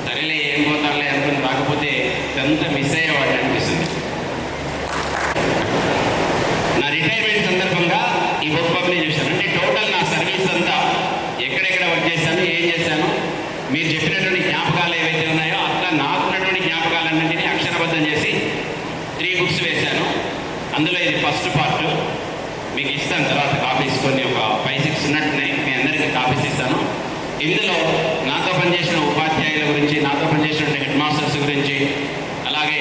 సరేలే ఏం పోతానులే అనుకుని రాకపోతే ఇదంతా మిస్ అయ్యేవాడిని అనిపిస్తుంది. నా రిటైర్మెంట్ సందర్భంగా ఈ బుక్ పబ్లిష్ చేశాను. అంటే టోటల్ నా సర్వీస్ అంతా ఎక్కడెక్కడ వర్క్ చేశాను, ఏం చేశాను, మీరు చెప్పినటువంటి జ్ఞాపకాలు ఏవైతే ఉన్నాయో అట్లా నాకున్నటువంటి జ్ఞాపకాలన్నింటినీ అక్షరబద్ధం చేసి 3 books వేశాను. అందులో ఇది ఫస్ట్ పార్ట్. మీకు ఇస్తాను తర్వాత కాపీస్, కొన్ని ఒక 5-6 ఉన్నట్టున్నాయి, మీ అందరికీ కాపీస్ ఇస్తాను. ఇందులో నాతో పనిచేసిన ఉపాధ్యాయుల గురించి, నాతో పనిచేసిన హెడ్ మాస్టర్స్ గురించి, అలాగే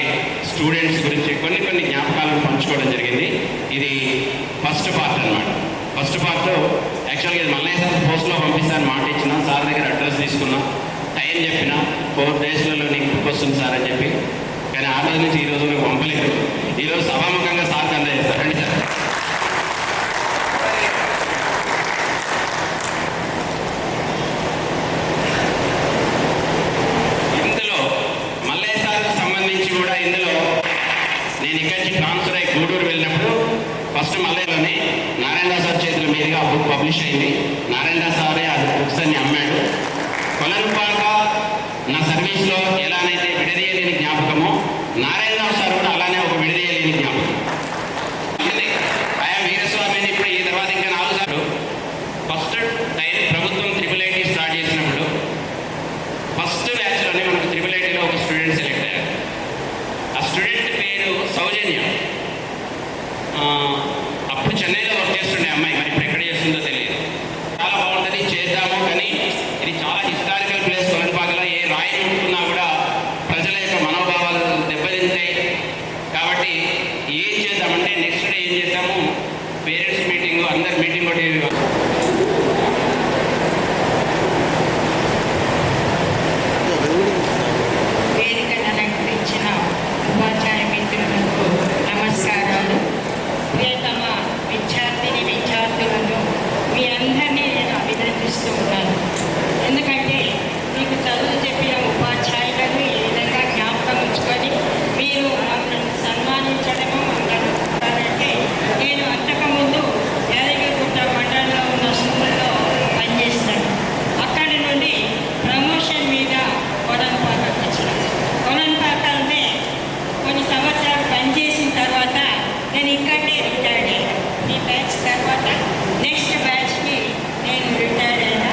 స్టూడెంట్స్ గురించి కొన్ని జ్ఞాపకాలను పంచుకోవడం జరిగింది. ఇది ఫస్ట్ పార్ట్ అన్నమాట. ఫస్ట్ పార్ట్ యాక్చువల్గా ఇది మల్లయ్య సార్ పోస్ట్లో పంపిస్తాను మాట ఇచ్చిన, సార్ దగ్గర అడ్రస్ తీసుకున్నా, టైం చెప్పిన 4 daysలలో నీకు బుక్ వస్తుంది సార్ అని చెప్పి. కానీ ఆ రోజు నుంచి ఈ రోజు నాకు పంపలేదు. ఈరోజు సభాముఖంగా సార్కి అందజేస్తారు. రండి సార్. ఇందులో మల్లయ్య సార్కి సంబంధించి కూడా ఇందులో నేను ఇక్కడి నుంచి ట్రాన్స్ఫర్ అయ్యి గూడూరు వెళ్ళినప్పుడు ఫస్ట్ మల్లయ్యలోనే నారాయణ సార్ చేతుల మీదుగా ఆ బుక్ పబ్లిష్ అయింది. నారాయణ సారే ఆ బుక్స్ అన్ని అమ్మాడు. కొలంపాక నా సర్వీస్లో ఎలానైతే విడదీయలేని జ్ఞాపకమో, నారాయణరావు సార్ కూడా అలానే ఒక విడదీయలేని జ్ఞాపకం. ఆయా వీరస్వామిని ఇప్పుడు ఈ తర్వాత ఇంకా 4 సార్లు ఫస్ట్ టైం ప్రభుత్వం IIIT స్టార్ట్ చేసినప్పుడు ఫస్ట్ బ్యాచ్లోనే మనకు IIITలో ఒక స్టూడెంట్ సెలెక్ట్ అయ్యారు. ఆ స్టూడెంట్ పేరు సౌజన్య. అప్పుడు చెన్నైలో వర్క్ చేస్తుండే అమ్మాయి, మరి ఇప్పుడు ఎక్కడ చేస్తుందో తెలియదు. చాలా బాగుంటుంది, చేద్దాము. కానీ ఇది చాలా హిస్టారికల్ ప్లేస్. కొలంపాకలో ఏ రాయి ముట్టుకున్నా కూడా ప్రజల యొక్క మనోభావాలు దెబ్బతింటాయి. కాబట్టి ఏం చేద్దామంటే నెక్స్ట్ డే ఏం చేద్దాము, పేరెంట్స్ మీటింగ్, అందరు మీటింగ్ ఒకటి వేదికను అలంకరించిన ఉపాధ్యాయ మిత్రులకు నమస్కారాలు. ప్రియతమ విద్యార్థులను మీ అందరినీ నేను అభినందిస్తూ ఉన్నాను. ఎందుకంటే మీకు చదువు చెప్పిన ఉపాధ్యాయులను ఈ విధంగా జ్ఞాపకం ఉంచుకొని మీరు మమ్మల్ని సన్మానించడము, అంటే నేను అంతకుముందు యాదగిరిగుట్ట మండలంలో ఉన్న స్కూల్లో పనిచేస్తాను. అక్కడి నుండి ప్రమోషన్ మీద కొలంపాకకు వచ్చినాను. కొలంపాకలోనే కొన్ని సంవత్సరాలు పనిచేసిన తర్వాత నేను ఇక్కడే రిటైర్డ్ అయ్యాను. ఈ బ్యాచ్ తర్వాత నెక్స్ట్ బ్యాచ్కి నేను రిటైర్డ్ అయినా.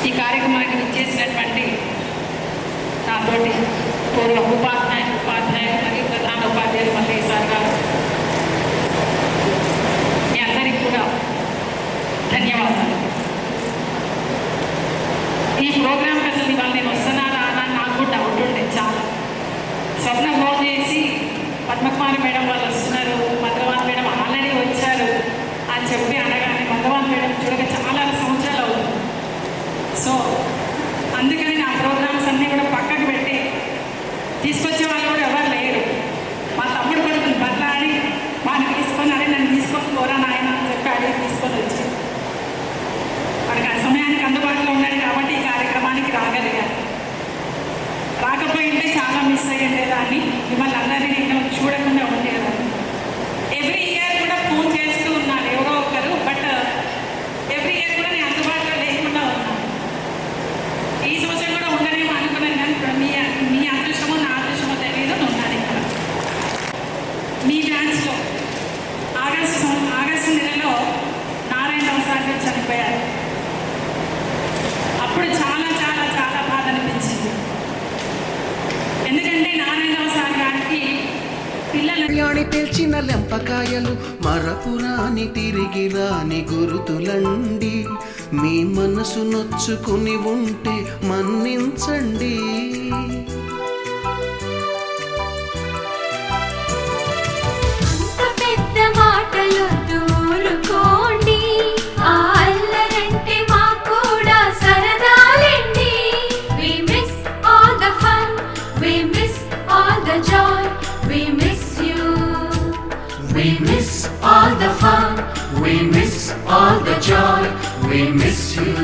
ఈ కార్యక్రమానికి విచ్చేసినటువంటి నాతోటి పూర్వ ఉపాధ్యాయులు మరియు ప్రధాన ఉపాధ్యాయులు మల్లయ్య సార్ గారు, మీ అందరికీ కూడా ధన్యవాదాలు. ఈ ప్రోగ్రామ్కి అసలు ఇవాళ నేను వస్తున్నా రానా నాకు కూడా డౌట్ ఉండే చాలా. స్వప్న ఫోన్ చేసి పద్మకుమారి మేడం వాళ్ళు వస్తున్నారు, మధువాన్ మేడం ఆల్రెడీ వచ్చారు అని చెప్పి అనగానే మధువాన్ మేడం చూడక చాలా సంవత్సరాలు అవుతుంది. సో అందుకని నా ప్రోగ్రామ్స్ అన్నీ కూడా పక్కకు పెట్టి తీసుకొచ్చే వాళ్ళు కూడా ఎవరు లేరు. మా తమ్ముడు కొడుకుని బట్లాడి వాడిని తీసుకొని అదే నన్ను తీసుకొని పోరా నాయన అని చెప్పి అడిగి తీసుకొని వచ్చి వాడికి ఆ సమయానికి అందుబాటులో ఉన్నాడు కాబట్టి ఈ కార్యక్రమానికి రాగలిగాను. రాకపోయింటే చాలా మిస్ అయ్యేదాన్ని, మిమ్మల్ని అందరినీ నేను చూడకుండా ఉండేదాన్ని. ఎవ్రీ ఇయర్ కూడా ఫోన్ చేస్తూ ఉన్నాను ఎవరో ఒకరు, బట్ ఎవ్రీ ఇయర్ కూడా నేను అందుబాటులో లేకుండా ఉన్నాను. ఈ సంవత్సరం కూడా ఉండనేమో అనుకున్నాను, కానీ ఇప్పుడు మీ అదృష్టమో నా అదృష్టమో తెలియదు, ఉన్నాను ఇక్కడ. మీ బ్యాచ్లో ఆగస్టు నెలలో నారాయణరావు సార్ గారు చనిపోయారు. అప్పుడు చాలా చాలా చాలా బాధ అనిపించింది. ఎందుకంటే నారాయణరావు సార్ గారికి కళ్యాణి పిలిచిన లెంపకాయలు మరపురాని తిరిగి రాని గురుతులండి. మీ మనసు నొచ్చుకుని ఉంటే మన్నించండి. అంత పెద్ద మాటలు దూరుకోండి, ఆ అల్లరంటే మాకు కూడా సరదాలండి. We miss all the fun, we miss all the joy, we miss you. We miss all the fun, we miss all the joy, we miss you.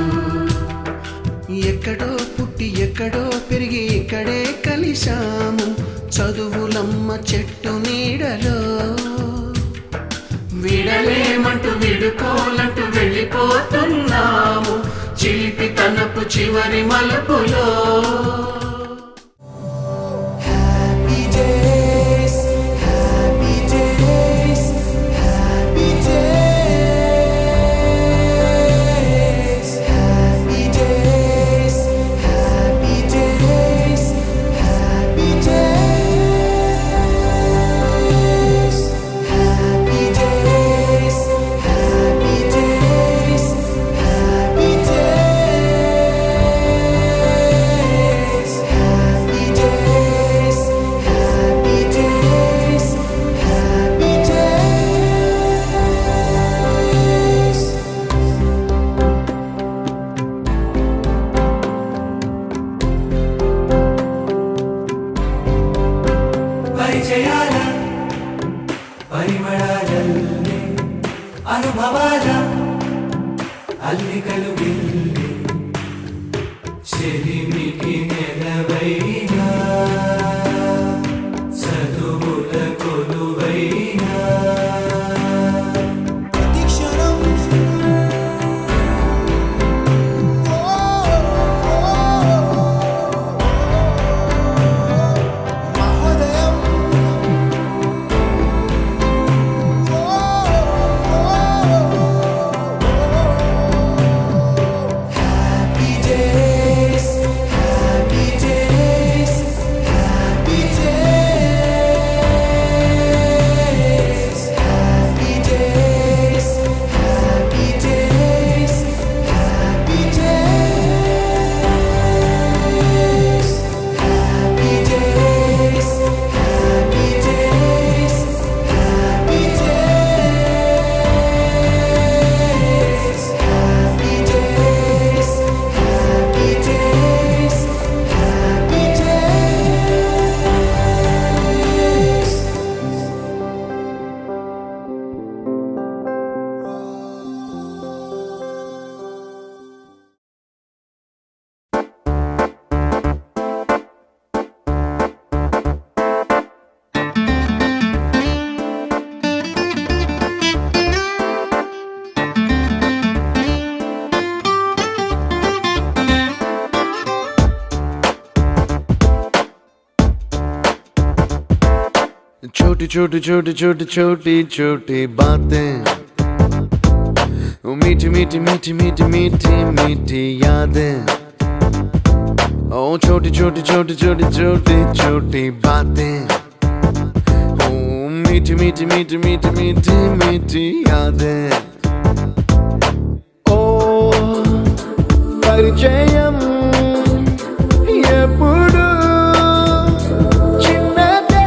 ఎక్కడో పుట్టి ఎక్కడో పెరిగి ఇక్కడే కలిశాము, చదువులమ్మ చెట్టు నీడలో. విడలేమంటూ విడుకోలంటూ వెళ్ళిపోతున్నాము, చిలిపి తనపు చివరి మలుపులో. Happy days, happy days, happy days, happy days, happy days, happy days, happy days, happy days, happy days, happy days, happy days, happy days. పరిచయాల పరిమళాలల్లే అనుభవాల అల్లికలు గిల్లే చెలిమికి నెలవైనా చదువుల కొలువైనా ప్రతిక్షణం మహోదయం Happy days, happy days, happy days, happy days, happy days, happy days, happy days, happy days, happy days, happy days, happy days, happy days. छोटी छोटी छोटी छोटी छोटी छोटी बातें मीठी मीठी मीठी मीठी मीठी मीठी यादें ओ छोटी छोटी छोटी छोटी छोटी छोटी बातें ओ मीठी मीठी मीठी मीठी मीठी मीठी यादें ओ परिचयम ఎప్పుడు చిన్నదే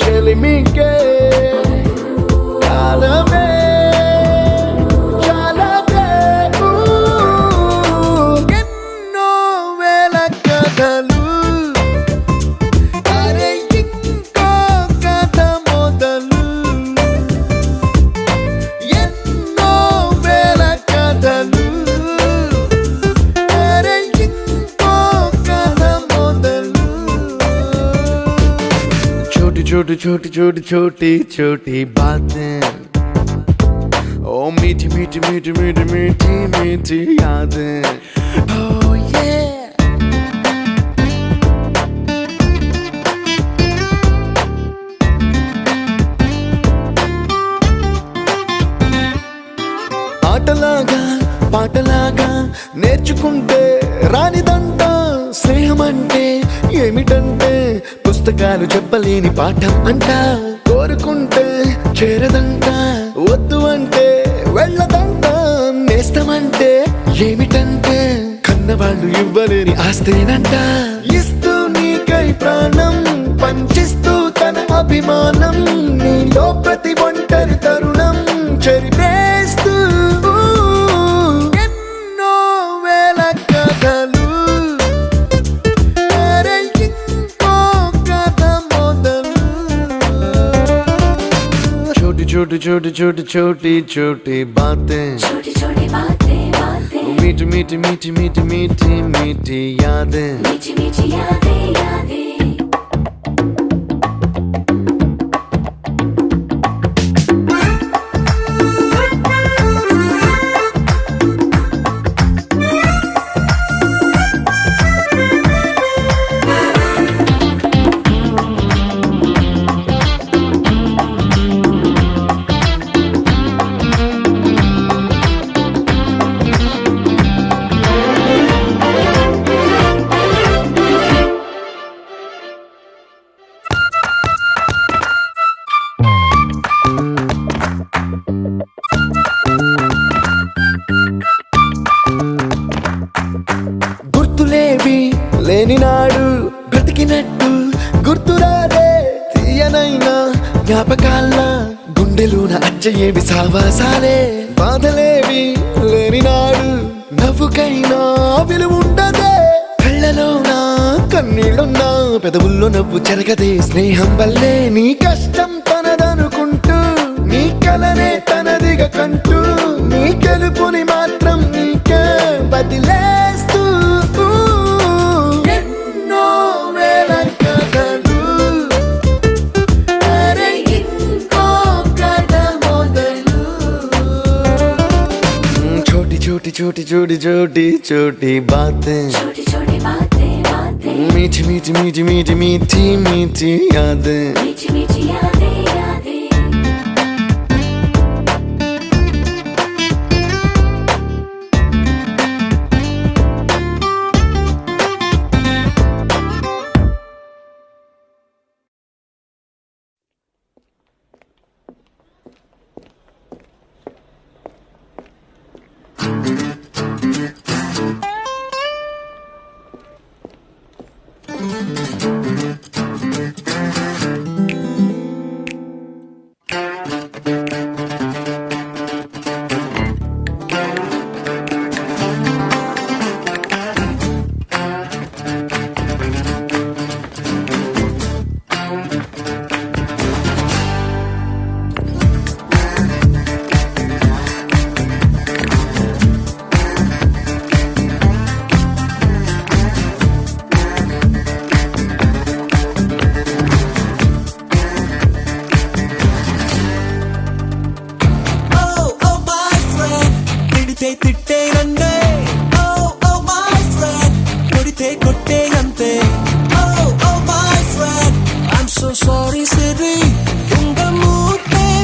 చెలిమికే కాలమే చాలదే ఎన్నో వేల కథలు అరే ఇంకో కథ మొదలు ఎన్నో వేల కథలు छोटी छोटी छोटी छोटी छोटी बातें ओ मीठी मीठी मीठी मीठी मीठी मीठी यादें oh yeah ఆటలాగా పాటలాగా నేర్చుకుంటే రానిదంట స్నేహం అంటే ఏమిటంటే పుస్తకాలు చెప్పలేని పాఠం అంట కోరుకుంటే చేరదంట వద్దు అంటే వెళ్ళదంట నేస్తమంటే ఏమిటంటే కన్నవాళ్ళు ఇవ్వలేని ఆస్తేనంట ఇస్తూ నీకై ప్రాణం పంచిస్తూ తన అభిమానం నీలో ప్రతి ఒంటరి తరుణం చెరిపేస్తూ ఎన్నో వేల కథలు छोटी छोटी छोटी छोटी छोटी बातें मीठी मीठी मीठी मीठी मीठी मीठी यादें గుర్తులేవి లేని నాడు బ్రతికినట్టు గుర్తురాదే తీయనైనా జ్ఞాపకాల గుండెలోన అచ్చయేవి సావాసాలే బాధలేవి లేని నాడు నవ్వుకైనా విలువుండదే కళ్ళలోన కన్నీళ్ళున్నా పెదవుల్లో నవ్వు చెరగదే స్నేహం వల్లే నీ కష్టం తనదనుకుంటూ నీ కలనే తనదిగా కంటూ నీ గెలుపుని మాత్రం నీకే బదిలేస్తూ ఎన్నో వేల కథలు అరే ఇంకో కథ మొదలు छोटी छोटी छोटी छोटी छोटी छोटी बातें मीठी मीठी मीठी मीठी मीठी मीठी यादें sorry, Siri. Unga mood, baby.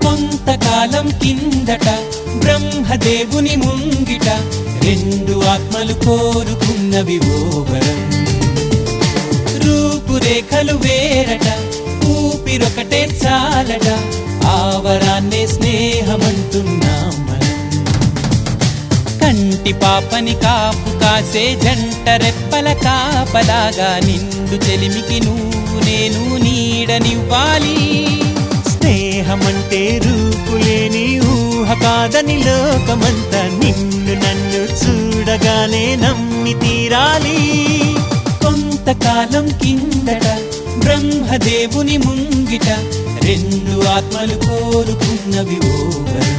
కొంతకాలం కిందట బ్రహ్మదేవుని ముంగిట రెండు ఆత్మలు కోరుకున్నవి ఓ వరం. రూపురేఖలు వేరట, ఊపిరొకటే చాలట, ఆ వరాన్నే స్నేహమంటున్నాం మనం. కంటి పాపని కాపు కాసే జంట రెప్పల కాపలాగా నిండు చెలిమికి నువ్వు నేను నీడనివ్వాలి. స్నేహమంటే రూపులేని ఊహ కాదని లోకమంతా నిన్ను నన్ను చూడగానే నమ్మి తీరాలి. కొంతకాలం కిందట బ్రహ్మదేవుని ముంగిట రెండు ఆత్మలు కోరుకున్నవి ఓ వరం.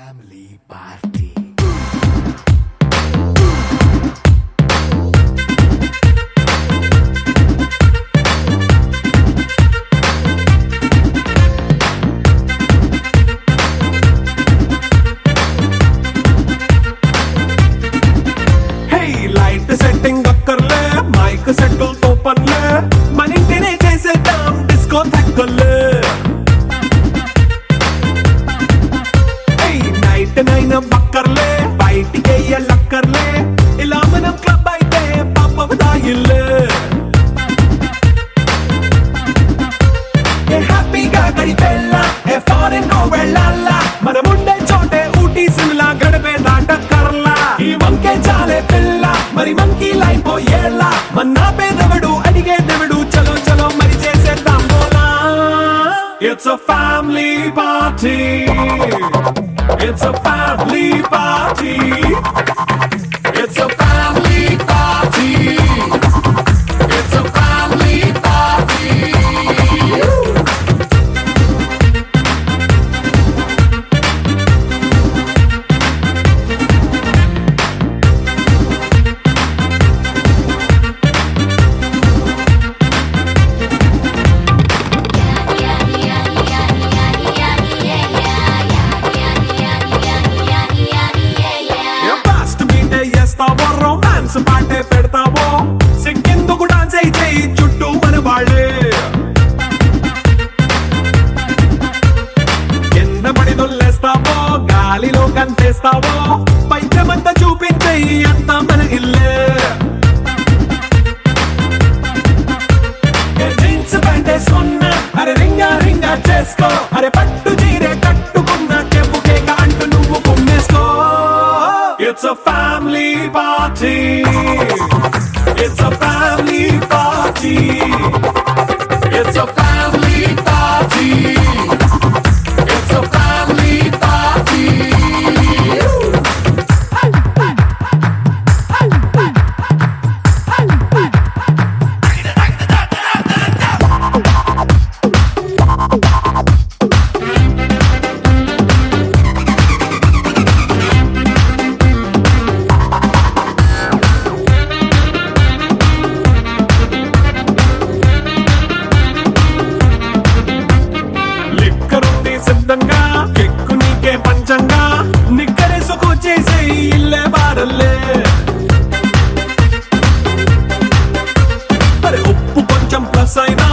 family party. Hey, light setting అక్కర్లే మైక్ సెట్టుల్ తో పనులే మన ఇంటినే చేసేద్దాం డిస్కో థక్కర్లే నైట్ నైన్ బక్కర్లే బయటికి వెళ్ళక్కర్లే ఇలా మనం క్లబ్ అయితే పాప దాయిల్లే హ్యాపీగా గడిపెళ్ళ ఏ ఫారెన్ కో వెళ్ళాల మనం ఉండే చోటే ఊటీ సిమ్లా గడిపే దాటక్కర్లా ఈ వంకే చాలే పిల్ల మరి మంకీ లైఫ్ ఏళ్ళ మన్నా పేదవడు అడిగే దేవుడు చలో చలో మరి చేసేద్దాం బోలా it's a family party It's a family party. It's a family party. It's a family party. Romance పాటే పెడతావో సిగ్గెందుకు డాన్స్ అయితే చుట్టూ మన వాళ్ళే కింద పడి దొల్లేస్తావో గాలిలో కంటేస్తావో పైచమంతా చూపించే అంత మన ఇల్లే జీన్స్ ప్యాంట్ వేసుకున్నా అరే రింగా రింగా చేసుకో అరే పట్టు చీరే కట్టుకున్న చెప్పు కేక అంటూ నువ్వు కుమ్మేసుకో It's a family party. It's a family party. It's a family party. It's a family party. సిద్ధంగా కెక్కు నీకే పంచంగా నిక్కరేసుకు చేసే ఇల్లే బారల్లే మరి ఉప్పు కొంచెం ప్లస్ అయినా